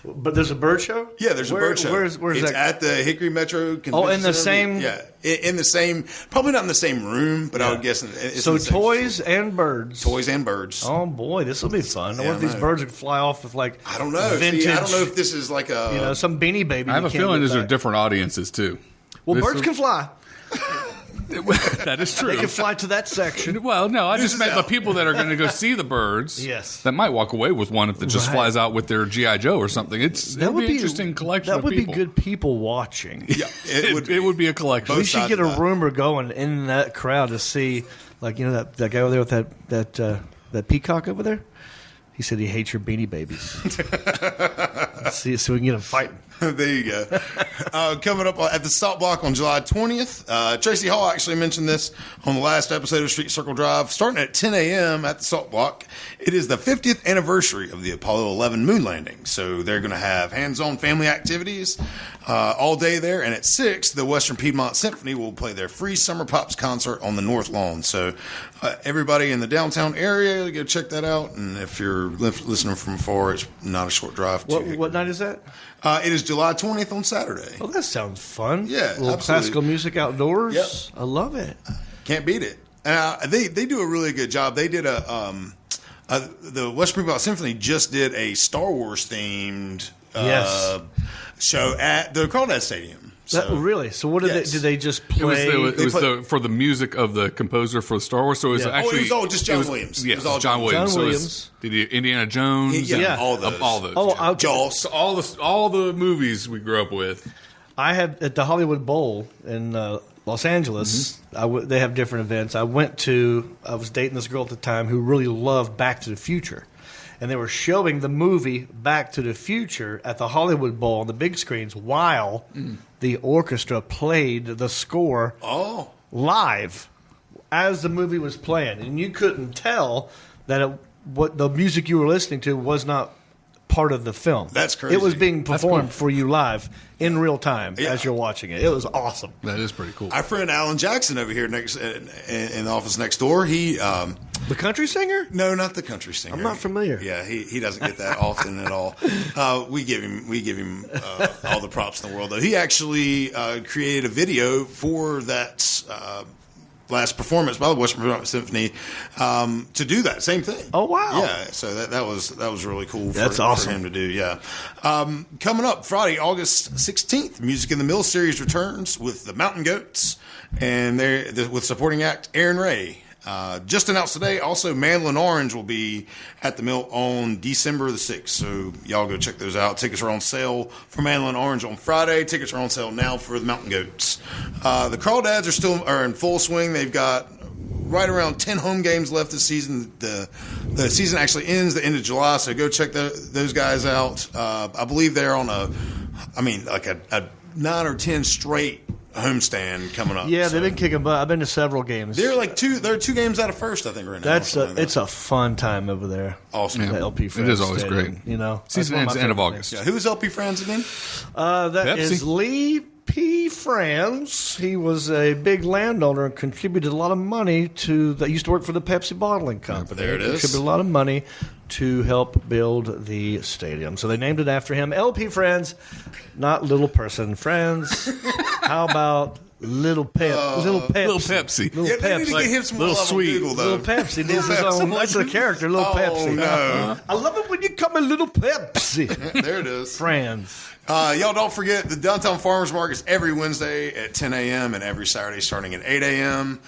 E: But there's a bird show?
C: Yeah, there's a bird show.
E: Where's
C: it's
E: that?
C: At the Hickory Metro Convention
E: in the
C: Center.
E: same?
C: Yeah, in the same, probably not in the same room, but I would guess it's
E: so
C: in the same
E: toys and birds.
C: Toys and birds.
E: Oh, boy, this will be fun. I wonder if these birds would fly off with, like,
C: I don't know.
E: vintage.
C: I don't know if this is like a...
E: some Beanie Baby.
D: I have a feeling these are different audiences, too.
E: Well, birds can fly.
D: That is true.
E: They can fly to that section.
D: Well, no, I just meant the people that are going to go see the birds.
E: Yes.
D: That might walk away with one if it just flies out with their G.I. Joe or something. That would be an interesting collection of people.
E: That would be good people watching.
C: Yeah,
D: it would be a collection.
E: We should get a rumor going in that crowd to see, like, that guy over there with that peacock over there. He said he hates your Beanie Babies. Let's see, so we can get him fighting.
C: There you go. Coming up at the Salt Block on July 20th. Tracy Hall actually mentioned this on the last episode of Street Circle Drive. Starting at 10 a.m. at the Salt Block, it is the 50th anniversary of the Apollo 11 moon landing. So they're going to have hands-on family activities all day there. And at 6, the Western Piedmont Symphony will play their free Summer Pops concert on the North Lawn. So everybody in the downtown area, go check that out. And if you're listening from afar, it's not a short drive.
E: What night is that?
C: It is July 20th on Saturday.
E: Oh, that sounds fun.
C: Yeah,
E: a little
C: absolutely.
E: Classical music outdoors.
C: Yep.
E: I love it.
C: Can't beat it. They do a really good job. They did the Western Piedmont Symphony just did a Star Wars themed show at the Crawdad Stadium.
E: Really? So what did they just play?
D: It was for the music of the composer for Star Wars. So it was actually
C: it was all just John Williams.
D: Yeah,
C: it was all
D: John Williams.
E: John Williams.
D: Did he Indiana Jones?
E: Yeah.
C: all those.
E: Oh,
C: Jaws.
D: So all the movies we grew up with.
E: I had at the Hollywood Bowl in Los Angeles. They have different events. I was dating this girl at the time who really loved Back to the Future. And they were showing the movie Back to the Future at the Hollywood Bowl on the big screens while the orchestra played the score live as the movie was playing. And you couldn't tell that what the music you were listening to was not part of the film.
C: That's crazy.
E: It was being performed for you live in real time as you're watching it. It was awesome.
D: That is pretty cool.
C: Our friend Alan Jackson over here next in the office next door, he
E: The country singer?
C: no, not the country singer.
E: I'm not familiar.
C: Yeah, he doesn't get that often at all. We give him all the props in the world, though. He actually created a video for that last performance by the Western Symphony to do that same thing.
E: Oh, wow.
C: Yeah, so that was really cool.
E: That's
C: for
E: awesome.
C: him to do. Yeah, coming up Friday, August 16th, Music in the Mill series returns with the Mountain Goats and with supporting act Aaron Ray. Just announced today, also Mandolin Orange will be at the Mill on December the 6th. So y'all go check those out. Tickets are on sale for Mandolin Orange on Friday. Tickets are on sale now for the Mountain Goats. The Crawdads are in full swing. They've got right around 10 home games left this season. The season actually ends the end of July, so go check those guys out. I believe they're on a 9 or 10 straight homestand coming up.
E: Yeah, they've been kicking butt. I've been to several games.
C: They're 2 games out of first, I think, right now.
E: It's a fun time over there.
C: Awesome.
E: The LP Friends.
D: It is always
E: Stadium,
D: great.
E: You know,
D: Season ends end of August.
C: Yeah, who is LP Friends again?
E: That
D: Pepsi?
E: is Lee P. Franz. He was a big landowner and contributed a lot of money that used to work for the Pepsi bottling company.
C: There it is.
E: Contributed a lot of money to help build the stadium. So they named it after him. LP Friends, not little person friends. How about Little Pepsi?
D: Little Pepsi.
E: Little
C: Yeah, they need to
E: Pepsi.
C: get him some
D: Little
C: more love
D: sweet.
C: on Google, though.
E: Little Pepsi needs his own. That's a character, Little Pepsi.
C: No.
E: I love it when you call me Little Pepsi.
C: There it is.
E: Friends.
C: Y'all don't forget the Downtown Farmers Market is every Wednesday at 10 a.m. and every Saturday starting at 8 a.m.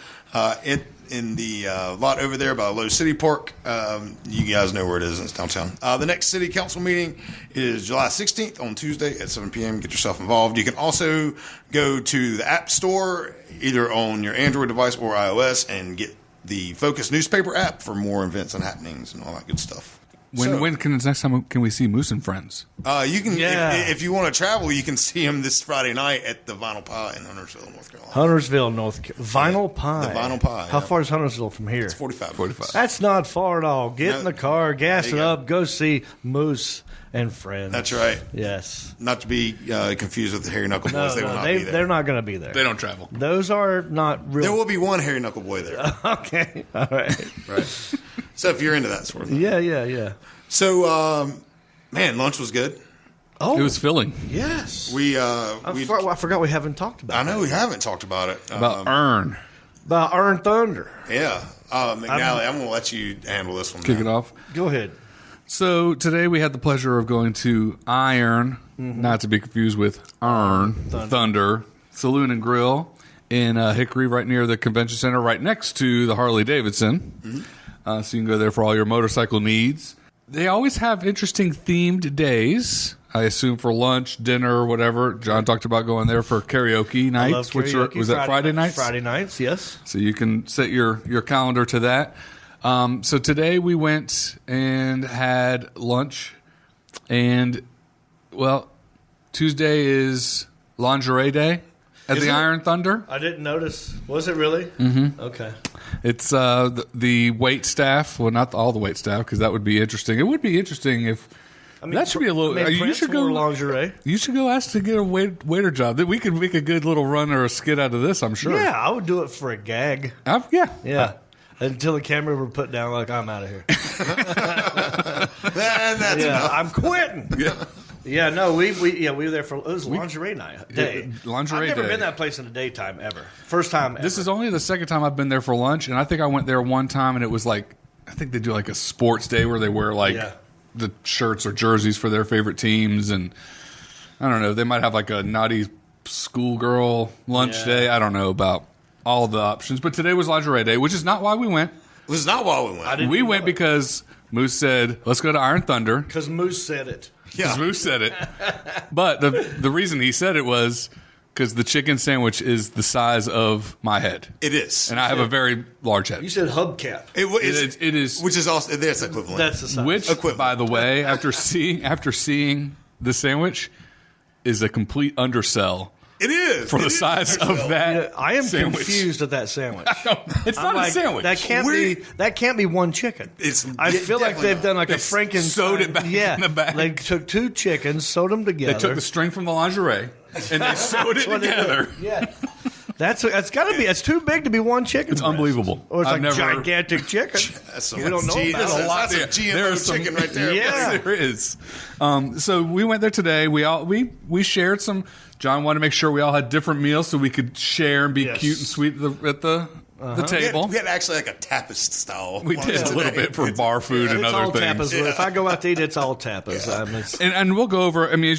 C: In the lot over there by Low City Park. You guys know where it is. It's downtown. The next city council meeting is July 16th on Tuesday at 7 p.m. Get yourself involved. You can also go to the App Store, either on your Android device or iOS, and get the Focus newspaper app for more events and happenings and all that good stuff.
D: When next time can we see Moose and Friends?
C: You can,
E: Yeah.
C: if you want to travel, you can see him this Friday night at the Vinyl Pie in Huntersville, North Carolina.
E: Huntersville, North Carolina. Vinyl Pie.
C: The Vinyl Pie,
E: How
C: yeah.
E: far is Huntersville from here?
C: It's 45.
D: 45.
E: That's not far at all. Get
C: No.
E: in the car, gas
C: There
E: it
C: you go.
E: up, go see Moose and Friends.
C: That's right.
E: Yes.
C: Not to be confused with the Hairy Knuckle
E: No,
C: Boys. They will not be there.
E: they're not going to be there.
D: They don't travel.
E: Those are not real.
C: There will be one Hairy Knuckle Boy there.
E: Okay. All right.
C: Right. So if you're into that sort of thing.
E: Yeah.
C: So, man, lunch was good.
E: Oh,
D: It was filling.
E: yes.
C: I
E: I forgot we haven't talked about
C: know we haven't talked about it.
D: About Earn.
E: about Iron Thunder.
C: Yeah. McNally, I'm going to let you handle this one.
D: Kick
C: now.
D: it off.
E: Go ahead.
D: So today we had the pleasure of going to Iron, not to be confused with Earn Thunder Saloon and Grill in Hickory, right near the convention center, right next to the Harley Davidson. So you can go there for all your motorcycle needs. They always have interesting themed days. I assume for lunch, dinner, whatever. John talked about going there for karaoke
E: I love
D: nights, which
E: karaoke.
D: was that Friday nights?
E: Friday nights, yes.
D: So you can set your calendar to that. So today we went and had lunch, and well, Tuesday is lingerie day at
C: Is
D: the
C: it?
D: Iron Thunder.
E: I didn't notice. Was it really? Mm-hmm. Okay.
D: It's the wait staff. Well, not all the wait staff, because that would be interesting. It would be interesting if that should be a little. You
E: Prince
D: should go
E: wore lingerie.
D: You should go ask to get a waiter job. We could make a good little run or a skit out of this. I'm sure.
E: Yeah, I would do it for a gag.
D: Yeah.
E: Yeah. Until the camera were put down, like, I'm out of here.
C: That's enough.
E: I'm quitting.
D: Yeah.
E: Yeah, no, we were there for, it was lingerie night day.
D: Lingerie
E: I've never
D: day.
E: been that place in the daytime ever. First time ever.
D: This is only the second time I've been there for lunch, and I think I went there one time, and it was like, I think they do like a sports day where they wear like the shirts or jerseys for their favorite teams, and I don't know, they might have like a naughty schoolgirl lunch day. I don't know about all the options, but today was lingerie day, which is not why we went.
C: It was not why we went.
D: We went because Moose said, let's go to Iron Thunder.
E: Because Moose said it.
D: Because Moose said it. But the reason he said it was because the chicken sandwich is the size of my head.
C: It is.
D: And I have a very large head.
E: You said hubcap.
C: It is. Which is also, that's equivalent.
E: That's the size.
D: Which, by the way, after seeing the sandwich, is a complete undersell.
C: It is.
D: For the size of that
E: I am
D: sandwich.
E: confused at that sandwich.
D: It's not a sandwich.
E: That can't be one chicken. I feel like they've done like a Frankenstein.
D: Sewed it back in the back.
E: They took two chickens, sewed them together.
D: They took the string from the lingerie and they sewed it together.
E: Yeah. That's got to be. It's too big to be one chicken.
D: It's unbelievable.
E: Or it's gigantic chicken.
C: We
E: don't know.
C: That's a GMO chicken right there.
E: Yeah,
D: yes, there is. So we went there today. We shared some. John wanted to make sure we all had different meals so we could share and be cute and sweet at the table.
C: We had actually like a tapas style.
D: We did a little bit for bar food and
E: it's
D: other
E: all
D: things.
E: Tapas. If I go out to eat, it's all tapas.
C: Yeah.
D: And we'll go over. I mean,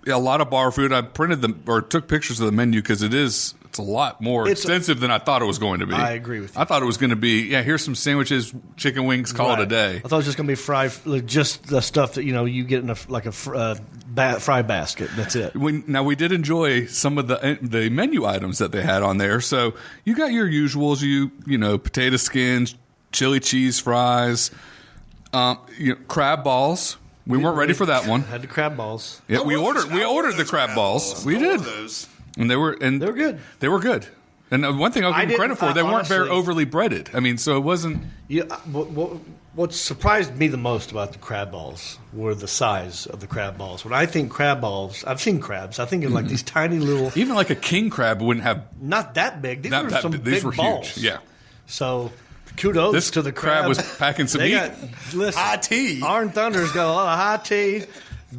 D: a lot of bar food. I printed them or took pictures of the menu because it's a lot more extensive than I thought it was going to be.
E: I agree with you.
D: I thought it was going to be, here's some sandwiches, chicken wings, call it a day.
E: I thought it was just going to be fried, just the stuff that you get in a fry basket. That's it.
D: Now we did enjoy some of the menu items that they had on there. So you got your usuals, potato skins, chili cheese fries, crab balls. We weren't ready for that one.
E: Had the crab balls.
D: Yeah, we ordered the crab balls. We did. And they were good. They were good. And one thing I'll give them credit for, they weren't very overly breaded. I mean, so it wasn't.
E: Yeah. What surprised me the most about the crab balls were the size of the crab balls. When I think crab balls, I've seen crabs. I think of like these tiny little.
D: Even like a king crab wouldn't have.
E: Not that big. These were some
D: these
E: big
D: were
E: balls.
D: huge. Yeah.
E: So kudos to the crab.
D: Was packing some meat.
E: Listen,
C: high tea.
E: Iron Thunder's got a lot of high tea,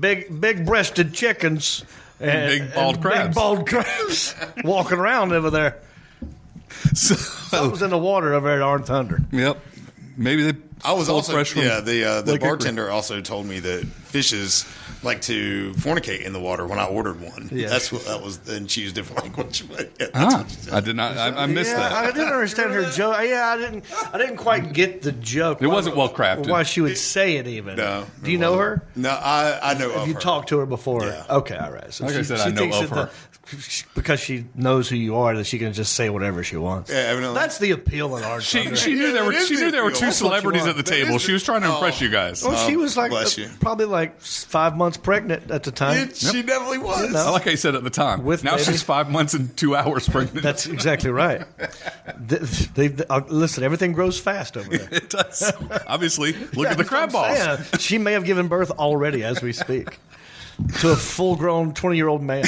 E: big breasted chickens.
D: And big bald crabs
E: walking around over there. Something's in the water over at Iron Thunder.
D: Yep. Maybe they.
C: I was also
D: fresh from
C: the bartender also told me that fishes like to fornicate in the water when I ordered one.
E: Yeah.
C: That was, and she used different language. But
D: I did not. I missed that.
E: I didn't understand her joke. Yeah, I didn't quite get the joke.
D: It wasn't well crafted.
E: Why she would say it even?
C: No.
E: Do you know her?
C: No, I know of her.
E: Have you talked to her before?
C: Yeah.
E: Okay, all right. So
D: like I said, I know of her.
E: Because she knows who you are, that she can just say whatever she wants.
C: Yeah, evidently.
E: That's the appeal in our.
D: She knew there were two celebrities at the table. She was trying to impress you guys.
E: Well, she was probably like 5 months pregnant at the time.
C: She definitely was.
D: I like how you said at the time. Now she's 5 months and 2 hours pregnant.
E: That's exactly right. Listen, everything grows fast over there.
D: It does. Obviously, look at the crab balls.
E: She may have given birth already as we speak to a full-grown 20-year-old man.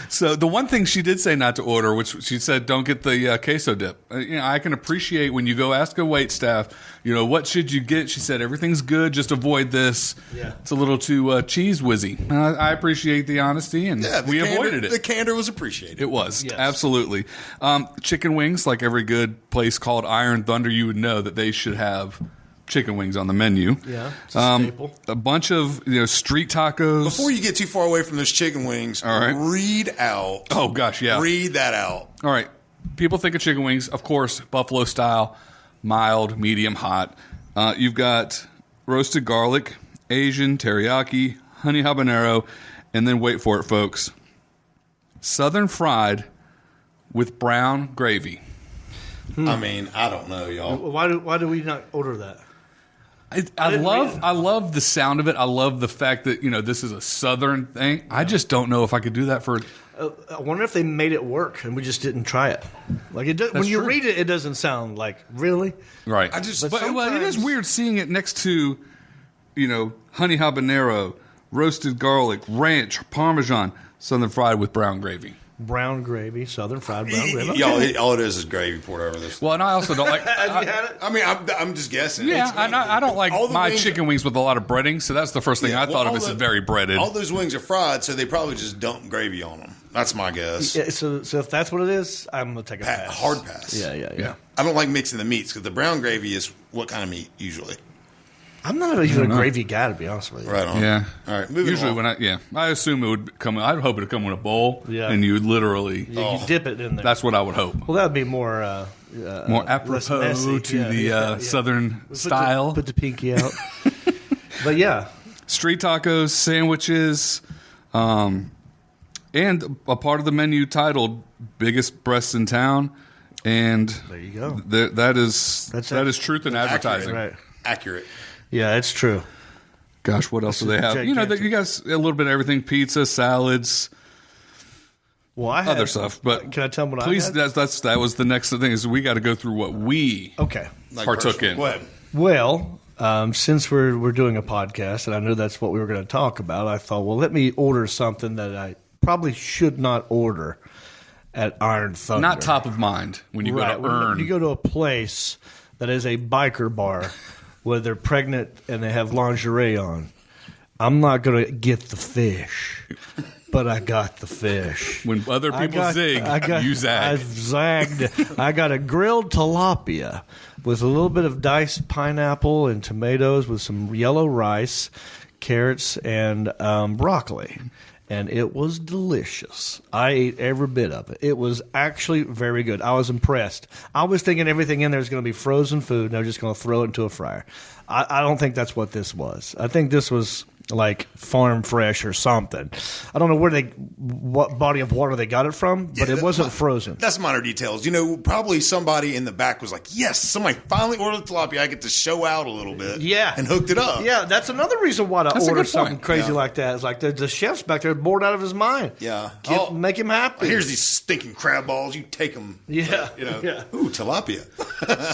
D: So the one thing she did say not to order, which she said, don't get the queso dip. I can appreciate when you go ask a wait staff, what should you get? She said, everything's good, just avoid this.
E: Yeah.
D: It's a little too cheese whizzy. I appreciate the honesty, and we avoided it.
C: The candor was appreciated.
D: It was,
E: yes.
D: Absolutely. Chicken wings, like every good place called Iron Thunder, you would know that they should have chicken wings on the menu.
E: Yeah, it's a staple.
D: A bunch of street tacos.
C: Before you get too far away from those chicken wings,
D: all right,
C: read out.
D: Oh gosh, yeah.
C: Read that out.
D: All right. People think of chicken wings, of course, buffalo style, mild, medium, hot. You've got roasted garlic, Asian, teriyaki, honey habanero, and then wait for it, folks, southern fried with brown gravy.
C: I mean, I don't know, y'all.
E: Why do we not order that?
D: I love the sound of it. I love the fact that this is a southern thing. Yeah. I just don't know if I could do that for.
E: I wonder if they made it work and we just didn't try it. Like when you read it, it doesn't sound like really
D: right. But it is weird seeing it next to, honey habanero, roasted garlic, ranch, Parmesan, southern fried with brown gravy.
E: Brown gravy, southern fried brown gravy.
C: Y'all, all it is gravy poured over this.
D: Well, and I also don't like.
E: Have you had it?
C: I mean, I'm just guessing.
D: Yeah, I don't like my chicken wings with a lot of breading, so that's the first thing I thought of as very breaded.
C: All those wings are fried, so they probably just dump gravy on them. That's my guess.
E: Yeah, so if that's what it is, I'm gonna take a pass.
C: Hard pass.
E: Yeah.
C: I don't like mixing the meats because the brown gravy is what kind of meat usually?
E: I'm not even a gravy guy, to be honest with you.
C: Right on.
D: Yeah.
C: All right. Moving
D: Usually
C: on.
D: I assume it would come. I'd hope it would come in a bowl.
E: Yeah.
D: And you would literally.
E: You dip it in there.
D: That's what I would hope.
E: Well, that would be more
D: More
E: less
D: apropos
E: messy.
D: to the Southern style.
E: Put the pinky out. But yeah.
D: Street tacos, sandwiches, and a part of the menu titled "Biggest Breasts in Town," and
E: There you go.
D: that is truth in advertising.
E: Right.
C: Accurate.
E: Yeah, it's true.
D: Gosh, what else do they have?
E: gigantic.
D: You guys a little bit of everything: pizza, salads,
E: Well, I had
D: other stuff. But
E: can I tell them what
D: please,
E: I had?
D: that was the next thing. Is we got to go through what we
E: Okay.
D: partook in.
C: Go ahead.
E: Well, since we're doing a podcast, and I knew that's what we were going to talk about, I thought, well, let me order something that I probably should not order at Iron Thunder.
D: Not top of mind when you go to
E: When
D: earn.
E: you go to a place that is a biker bar where they're pregnant and they have lingerie on. I'm not going to get the fish, but I got the fish.
D: When other people zig, you zag.
E: I zagged. I got a grilled tilapia with a little bit of diced pineapple and tomatoes with some yellow rice, carrots, and broccoli. And it was delicious. I ate every bit of it. It was actually very good. I was impressed. I was thinking everything in there is going to be frozen food, and they're just going to throw it into a fryer. I don't think that's what this was. I think this was like farm fresh or something. I don't know what body of water they got it from, but it wasn't frozen.
C: That's minor details. Probably somebody in the back was like, yes, somebody finally ordered tilapia. I get to show out a little bit.
E: Yeah.
C: And hooked it up.
E: Yeah, that's another reason why to
D: That's a
E: order
D: good
E: something
D: point.
E: crazy
C: Yeah.
E: like that. It's like the chef's back there bored out of his mind.
C: Yeah.
E: Make him happy.
C: Here's these stinking crab balls. You take them.
E: Yeah. Yeah.
C: Ooh, tilapia.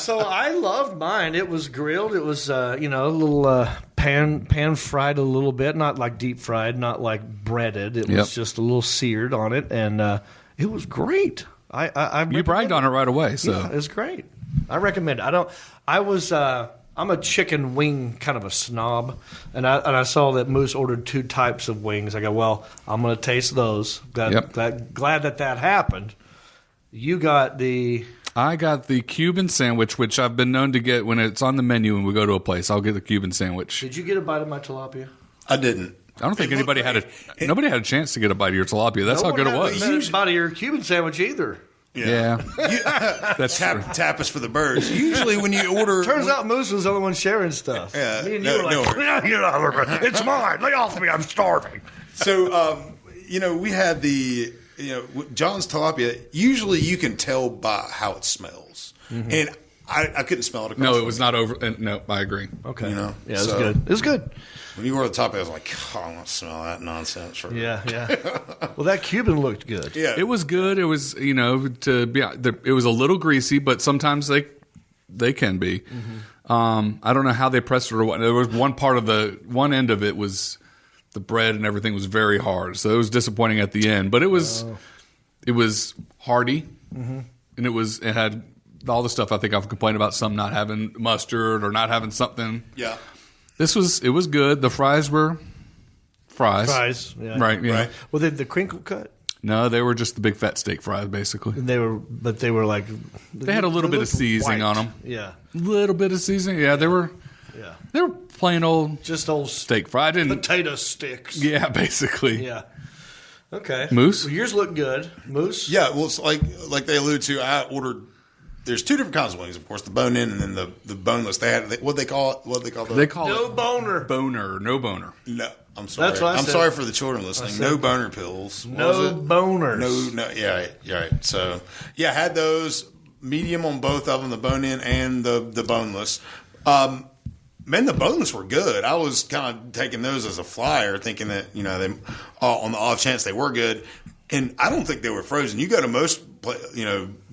E: So I loved mine. It was grilled. It was, a little pan fried a little bit, not like deep fried, not like breaded. It was just a little seared on it, and it was great. I
D: You bragged on it right away. So
E: Yeah, it was great. I recommend it. I'm a chicken wing kind of a snob, and I saw that Moose ordered 2 types of wings. I go, well, I'm going to taste those. Glad that happened. You got
D: I got the Cuban sandwich, which I've been known to get when it's on the menu when we go to a place. I'll get the Cuban sandwich.
E: Did you get a bite of my tilapia?
C: I didn't.
D: I don't think nobody had a chance to get a bite of your tilapia. That's how good it was.
E: No one had a bite of your Cuban sandwich either.
D: Yeah, that's true.
C: Tapas for the birds. Usually when you order...
E: Turns out Moose was the only one sharing stuff.
C: Yeah,
E: Me and you were like, it's mine. Lay off me. I'm starving.
C: So, we had the... John's tilapia, usually you can tell by how it smells. Mm-hmm. And I couldn't smell it.
D: No, it was not over. No, I agree.
E: Okay.
C: Yeah,
E: it was good. It was good.
C: When you ordered the tilapia, I was like, oh, I want to smell that nonsense.
E: Yeah. Well, that Cuban looked good.
C: Yeah.
D: It was good. It was, it was a little greasy, but sometimes they can be. Mm-hmm. I don't know how they pressed it or what. There was one end of it was the bread and everything was very hard, so it was disappointing at the end. But it was hearty, mm-hmm. and it had all the stuff I think I've complained about. Some not having mustard or not having something.
C: Yeah.
E: Mm-hmm.
D: It was good. The fries were fries.
E: Yeah.
D: Right. Yeah.
C: Right.
E: Well, the crinkle cut.
D: No, they were just the big fat steak fries, basically.
E: They were like
D: They had a little bit of seasoning on them.
E: Yeah.
D: A little bit of seasoning. Yeah, they were plain old
E: Just old
D: steak fry. I didn't.
E: potato sticks.
D: Yeah, basically.
E: Yeah. Okay.
D: Moose?
E: Well, yours look good. Moose.
C: Yeah, well, it's like they alluded to, I ordered. There's 2 different kinds of wings, of course, the bone in and then the boneless. They had what they call it.
D: They call
E: No
D: it
E: boner.
D: no boner.
C: No, I'm sorry.
E: That's what I
C: I'm
E: said.
C: sorry for the children listening. No boner pills. What
E: No
C: was it?
E: boners.
C: No. Yeah, right. So yeah, I had those medium on both of them, the bone in and the boneless. Man, the boneless were good. I was kind of taking those as a flyer, thinking that they on the off chance they were good. And I don't think they were frozen. You go to most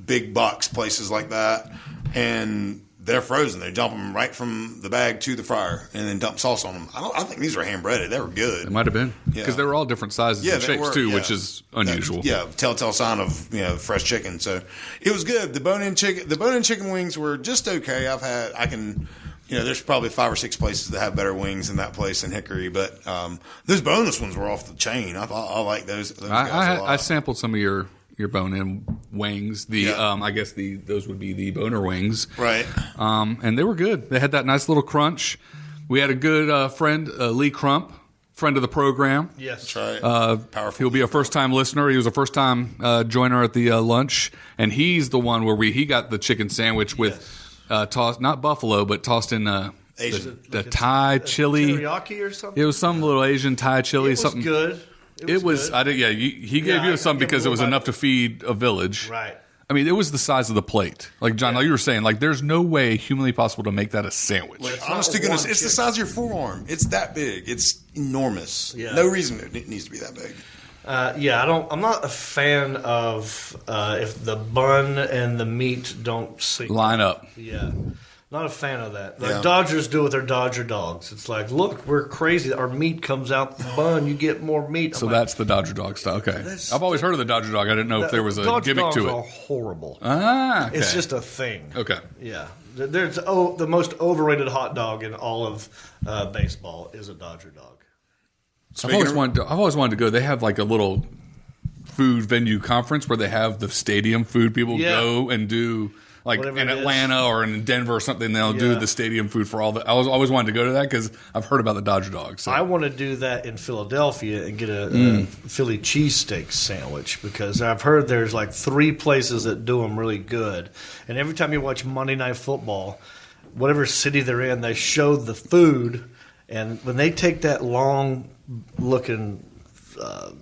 C: big box places like that, and they're frozen. They dump them right from the bag to the fryer, and then dump sauce on them. I think these were hand breaded. They were good.
D: It might have been because they were all different sizes and
C: they
D: shapes
C: were,
D: too,
C: yeah.
D: which is unusual.
C: Telltale sign of fresh chicken. So it was good. The bone-in chicken wings were just okay. There's probably 5 or 6 places that have better wings than that place in Hickory, but those boneless ones were off the chain. I like those guys a lot.
D: I sampled some of your bone-in wings. I guess those would be the boner wings,
C: Right.
D: And they were good. They had that nice little crunch. We had a good friend, Lee Crump, friend of the program.
E: Yes.
C: That's right. Powerful.
D: He'll be a first-time listener. He was a first-time joiner at the lunch, and he's the one where he got the chicken sandwich with tossed, not buffalo, but tossed in
C: Asian.
D: the Thai chili.
E: Teriyaki or something?
D: It was some little Asian Thai chili.
E: It was
D: something
E: good.
D: It was.
E: good.
D: I did. Yeah, he gave
E: Yeah,
D: you some
E: I give
D: because
E: a
D: it was
E: little
D: enough
E: bite.
D: to feed a village.
E: Right.
D: I mean, it was the size of the plate. Like John, like you were saying, like there's no way humanly possible to make that a sandwich.
C: Honest to goodness, it's the size of your forearm. It's that big. It's enormous.
E: Yeah.
C: No reason it needs to be that big.
E: I'm not a fan of if the bun and the meat don't sync.
D: Line up.
E: Yeah. Not a fan of that. Like
C: Yeah.
E: Dodgers do with their Dodger dogs. It's like, look, we're crazy. Our meat comes out the bun. You get more meat.
D: So
E: I'm
D: that's the Dodger dog style. Okay, I've always heard of the Dodger dog. I didn't know if there was a
E: Dodger
D: gimmick
E: dogs
D: to
E: are
D: it.
E: horrible.
D: Ah, okay.
E: It's just a thing.
D: Okay.
E: Yeah. There's the most overrated hot dog in all of baseball is a Dodger dog.
D: I've always wanted to go. They have like a little food venue conference where they have the stadium food people go and do. Like
E: Whatever
D: in
E: it is.
D: Atlanta or in Denver or something, they'll do
E: Yeah.
D: the stadium food for all the. I always wanted to go to that because I've heard about the Dodger dog. So.
E: I want to do that in Philadelphia and get a Philly cheesesteak sandwich because I've heard there's like 3 places that do them really good. And every time you watch Monday Night Football, whatever city they're in, they show the food. And when they take that long looking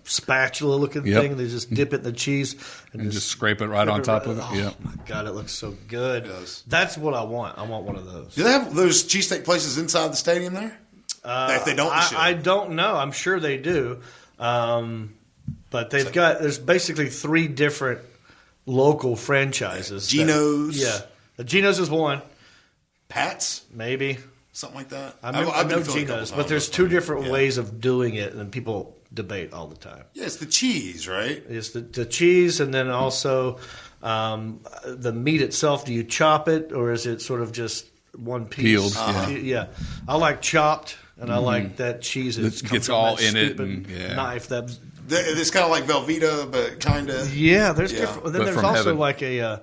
E: spatula looking
D: Yep.
E: thing, they just dip it in the cheese
D: and just scrape it right on top of it.
E: Oh
D: Yeah.
E: my God, it looks so good.
C: It does.
E: That's what I want. I want one of those.
C: Do they have those cheesesteak places inside the stadium there? If they don't, you should.
E: I don't know. I'm sure they do. But there's basically 3 different local franchises.
C: Geno's.
E: Geno's is one,
C: Pat's,
E: maybe.
C: something like that.
E: I
C: I've
E: know
C: been to Philly a couple
E: Geno's,
C: times.
E: but there's 2 different ways of doing it, and people debate all the time.
C: Yeah, it's the cheese, right?
E: It's the cheese, and then also the meat itself. Do you chop it, or is it sort of just one piece?
D: Peeled,
E: Yeah. I like chopped, and I like that cheese.
D: It
E: comes
D: gets
E: from
D: all
E: that
D: in it
E: stupid
D: and- yeah.
E: knife. That
C: It's kind of like Velveeta, but kind of.
E: yeah. There's
C: Yeah.
E: different. Then
D: But
E: there's
D: from
E: also
D: heaven.
E: like a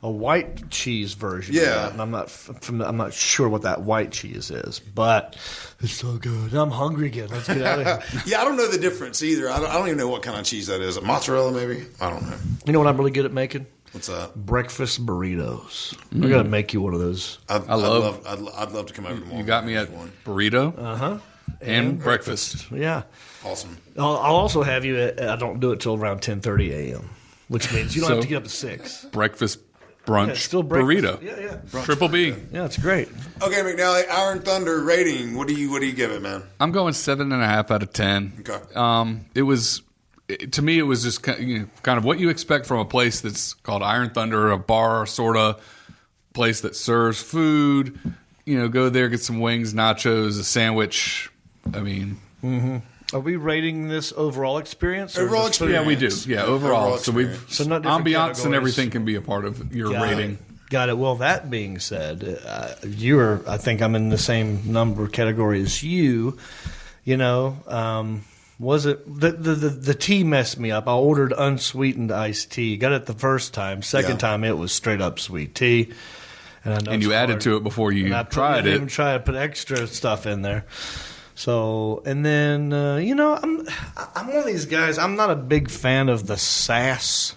E: white cheese version.
C: Yeah.
E: of that, and I'm not sure what that white cheese is, but it's so good. I'm hungry again. Let's get out of here.
C: Yeah, I don't know the difference either. I don't even know what kind of cheese that is. Mozzarella, maybe? I don't know.
E: You know what I'm really good at making?
C: What's that?
E: Breakfast burritos. I gotta make you one of those.
C: I'd love to come over tomorrow.
D: You got me at
C: one.
D: burrito and breakfast.
E: Yeah.
C: Awesome.
E: I'll also have you at, I don't do it till around 10:30 a.m., which means you don't
D: So-
E: have to get up at 6.
D: Breakfast brunch
E: Yeah, it's still breakfast.
D: burrito.
E: Yeah.
D: Triple B.
E: Yeah, it's great.
C: Okay, McNally, Iron Thunder rating. What do you give it, man?
D: I'm going 7.5 out of 10.
C: Okay.
D: To me, it was just kind of what you expect from a place that's called Iron Thunder, a bar sort of place that serves food. Go there, get some wings, nachos, a sandwich. I mean,
E: Are we rating this overall experience? or
C: Overall
E: just-
C: experience.
D: yeah, we do. Yeah, overall. So
C: experience.
E: So not different
D: ambiance
E: categories.
D: and everything can be a part of your rating.
E: Got it. Well, that being said, I think I'm in the same number category as you. Was it the tea messed me up? I ordered unsweetened iced tea. Got it the first time. Second time it was straight up sweet tea. And I know
D: And you
E: it's
D: added
E: hard.
D: to it before you
E: And I
D: tried
E: even
D: it.
E: try to put extra stuff in there. So, and then I'm one of these guys. I'm not a big fan of the sass.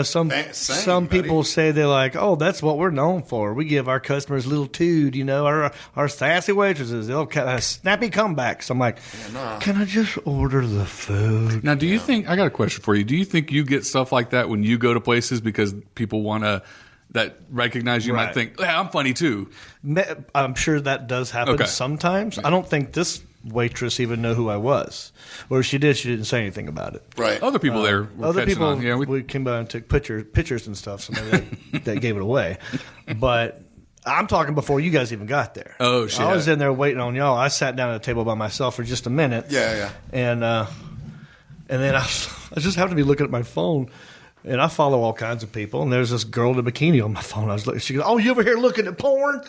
E: Some
C: Same,
E: people
C: buddy.
E: say they're like, oh, that's what we're known for. We give our customers a little tood. Our sassy waitresses, they'll snappy comebacks. I'm like, can I just order the food?
D: Now, do you think, I got a question for you. Do you think you get stuff like that when you go to places because people want to, that recognize you might
E: Right.
D: think, yeah, I'm funny too.
E: I'm sure that does happen
D: Okay.
E: sometimes. I don't think this waitress even knew who I was, or if she did, she didn't say anything about it.
C: Right.
D: Other people there were
E: Other
D: catching
E: people,
D: on. Yeah,
E: we came by and took pictures and stuff, so maybe that gave it away. But I'm talking before you guys even got there.
D: Oh, shit.
E: I was in there waiting on y'all. I sat down at a table by myself for just a minute.
C: Yeah.
E: And then I just happened to be looking at my phone. And I follow all kinds of people, and there's this girl in a bikini on my phone. I was looking. She goes, "Oh, you over here looking at porn?"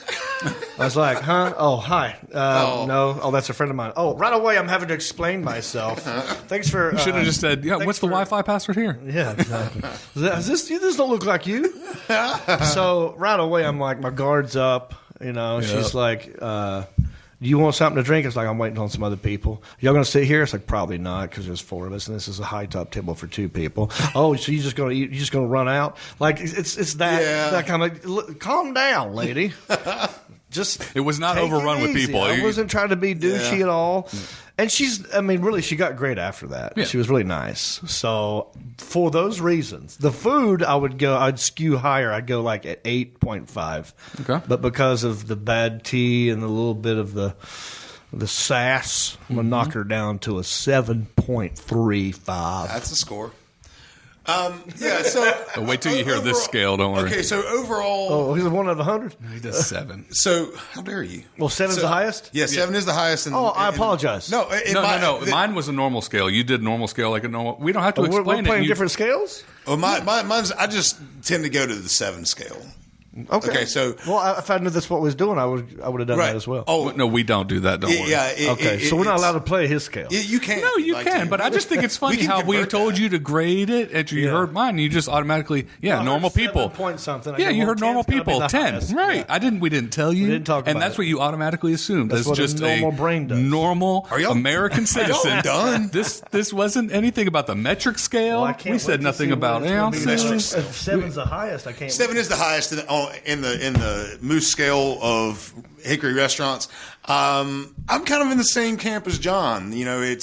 E: I was like, "Huh? Oh, hi. No. Oh, that's a friend of mine. Oh, right away, I'm having to explain myself. Thanks for.
D: You should have just said, yeah, what's the Wi-Fi password here?
E: Yeah, exactly. This don't look like you. So right away, I'm like, my guard's up. She's like, do Do you want something to drink? It's like, I'm waiting on some other people. Y'all going to sit here? It's like, probably not, because there's 4 of us, and this is a high top table for 2 people. Oh, so you're just going to eat? You're just going to run out? Like, it's that kind of. Look, calm down, lady.
D: It was not overrun with people.
E: I wasn't trying to be douchey at all. And really, she got great after that. Yeah. She was really nice. So for those reasons, the food, I'd skew higher. I'd go like at 8.5.
D: Okay.
E: But because of the bad tea and a little bit of the sass, I'm going to knock her down to a 7.35.
C: That's a score. So
D: wait till you hear this scale. Don't worry.
C: Okay, so overall,
E: oh, he's a 1 out of 100.
D: He does 7.
C: So how dare you?
E: Well, 7's the highest.
C: Yeah, 7 is the highest.
E: I apologize.
C: No.
D: Mine was a normal scale. You did normal scale like a normal. We don't have to explain
E: we're playing different scales.
C: Well, mine's. I just tend to go to the 7 scale. Okay, so
E: if I knew that's what we was doing, I would have done that as well.
C: Oh
D: no, we don't do that. Don't worry.
E: Yeah. So we're not allowed to play his scale.
C: You can.
D: No, you can. But I just think it's funny how we told you to grade it after you heard mine. And you just automatically, normal people.
E: 7 point something.
D: Yeah, you heard normal people 10. Right?
E: Yeah.
D: We didn't tell you.
E: We didn't talk about
D: and that's
E: it.
D: what you automatically assumed.
E: That's what
D: just
E: a normal brain does.
D: Normal American citizen.
C: Are y'all done?
D: This wasn't anything about the metric scale.
E: Well,
D: we said nothing about ounces.
E: If 7's the highest, I can't.
C: 7 is the highest in the moose scale of Hickory restaurants. I'm kind of in the same camp as John. I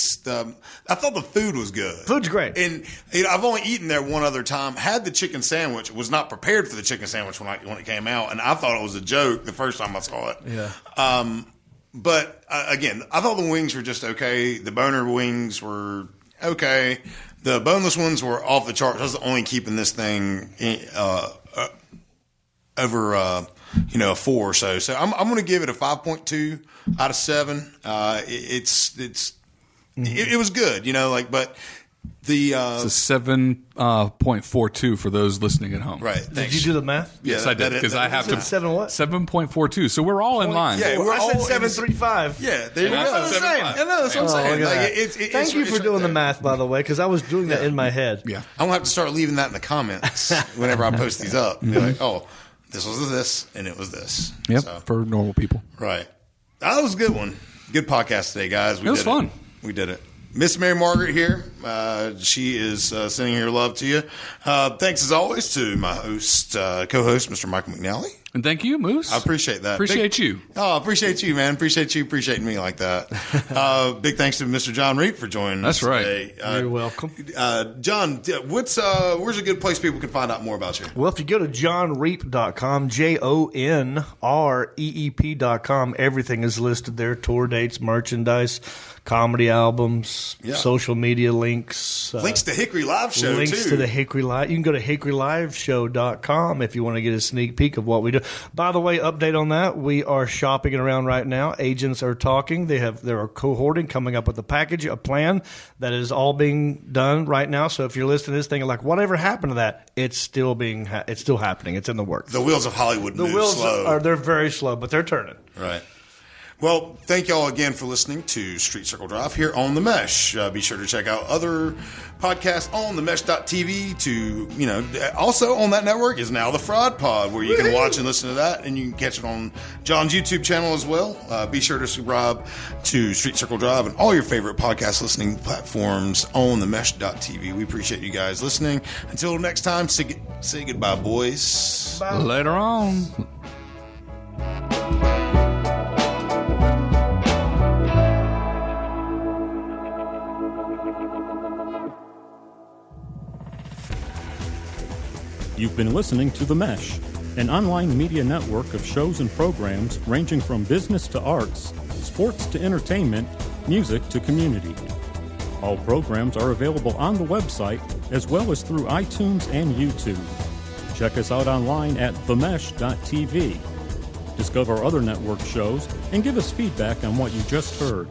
C: thought the food was good.
E: Food's great.
C: And I've only eaten there one other time. Had the chicken sandwich. Was not prepared for the chicken sandwich when it came out, and I thought it was a joke the first time I saw it.
E: Yeah.
C: But again, I thought the wings were just okay. The boner wings were okay. The boneless ones were off the charts. I was only keeping this thing over a 4 or so. So I'm going to give it a 5.2 out of 7. It was good, but the
D: it's a 7.42 for those listening at home.
C: Right.
E: Did you do the math?
D: Yes, I did, because I have to.
E: 7 what?
D: 7.42. So we're all in line.
C: Yeah,
E: I said 7.35.
C: Yeah, there you go.
E: That's the same.
C: Yeah, no, that's what I'm saying.
E: Thank you for doing the math, by the way, because I was doing that in my head.
D: Yeah.
C: I'm going to have to start leaving that in the comments whenever I post these up. Be like, oh, this was this, and it was this.
D: Yep,
C: So,
D: for normal people.
C: right. That was a good one. Good podcast today, guys.
D: It was fun.
C: We did it. Miss Mary Margaret here. She is sending her love to you. Thanks, as always, to my co-host, Mr. Michael McNally.
D: And thank you, Moose.
C: I appreciate that.
D: Appreciate you.
C: Oh, appreciate you, man. Appreciate you appreciating me like that. Big thanks to Mr. Jon Reep for joining us today.
E: You're welcome.
C: John, where's a good place people can find out more about you?
E: Well, if you go to JonReep.com, JonReep.com, everything is listed there. Tour dates, merchandise, comedy albums, social media links.
C: Links to Hickory Live Show,
E: links
C: too.
E: to the Hickory Live. You can go to HickoryLiveShow.com if you want to get a sneak peek of what we do. By the way, update on that. We are shopping it around right now. Agents are talking. They are cohorting, coming up with a package, a plan that is all being done right now. So if you're listening to this thing like, whatever happened to that? It's still happening. It's in the works.
C: The wheels of Hollywood move slow.
E: They're very slow, but they're turning.
C: Right. Well, thank y'all again for listening to Street Circle Drive here on The Mesh. Be sure to check out other podcasts on themesh.tv. Also on that network is now the Fraud Pod, where you can watch and listen to that, and you can catch it on John's YouTube channel as well. Be sure to subscribe to Street Circle Drive and all your favorite podcast listening platforms on themesh.tv. We appreciate you guys listening. Until next time, say goodbye, boys.
E: Bye.
D: Later on.
A: You've been listening to The Mesh, an online media network of shows and programs ranging from business to arts, sports to entertainment, music to community. All programs are available on the website as well as through iTunes and YouTube. Check us out online at themesh.tv. Discover other network shows and give us feedback on what you just heard.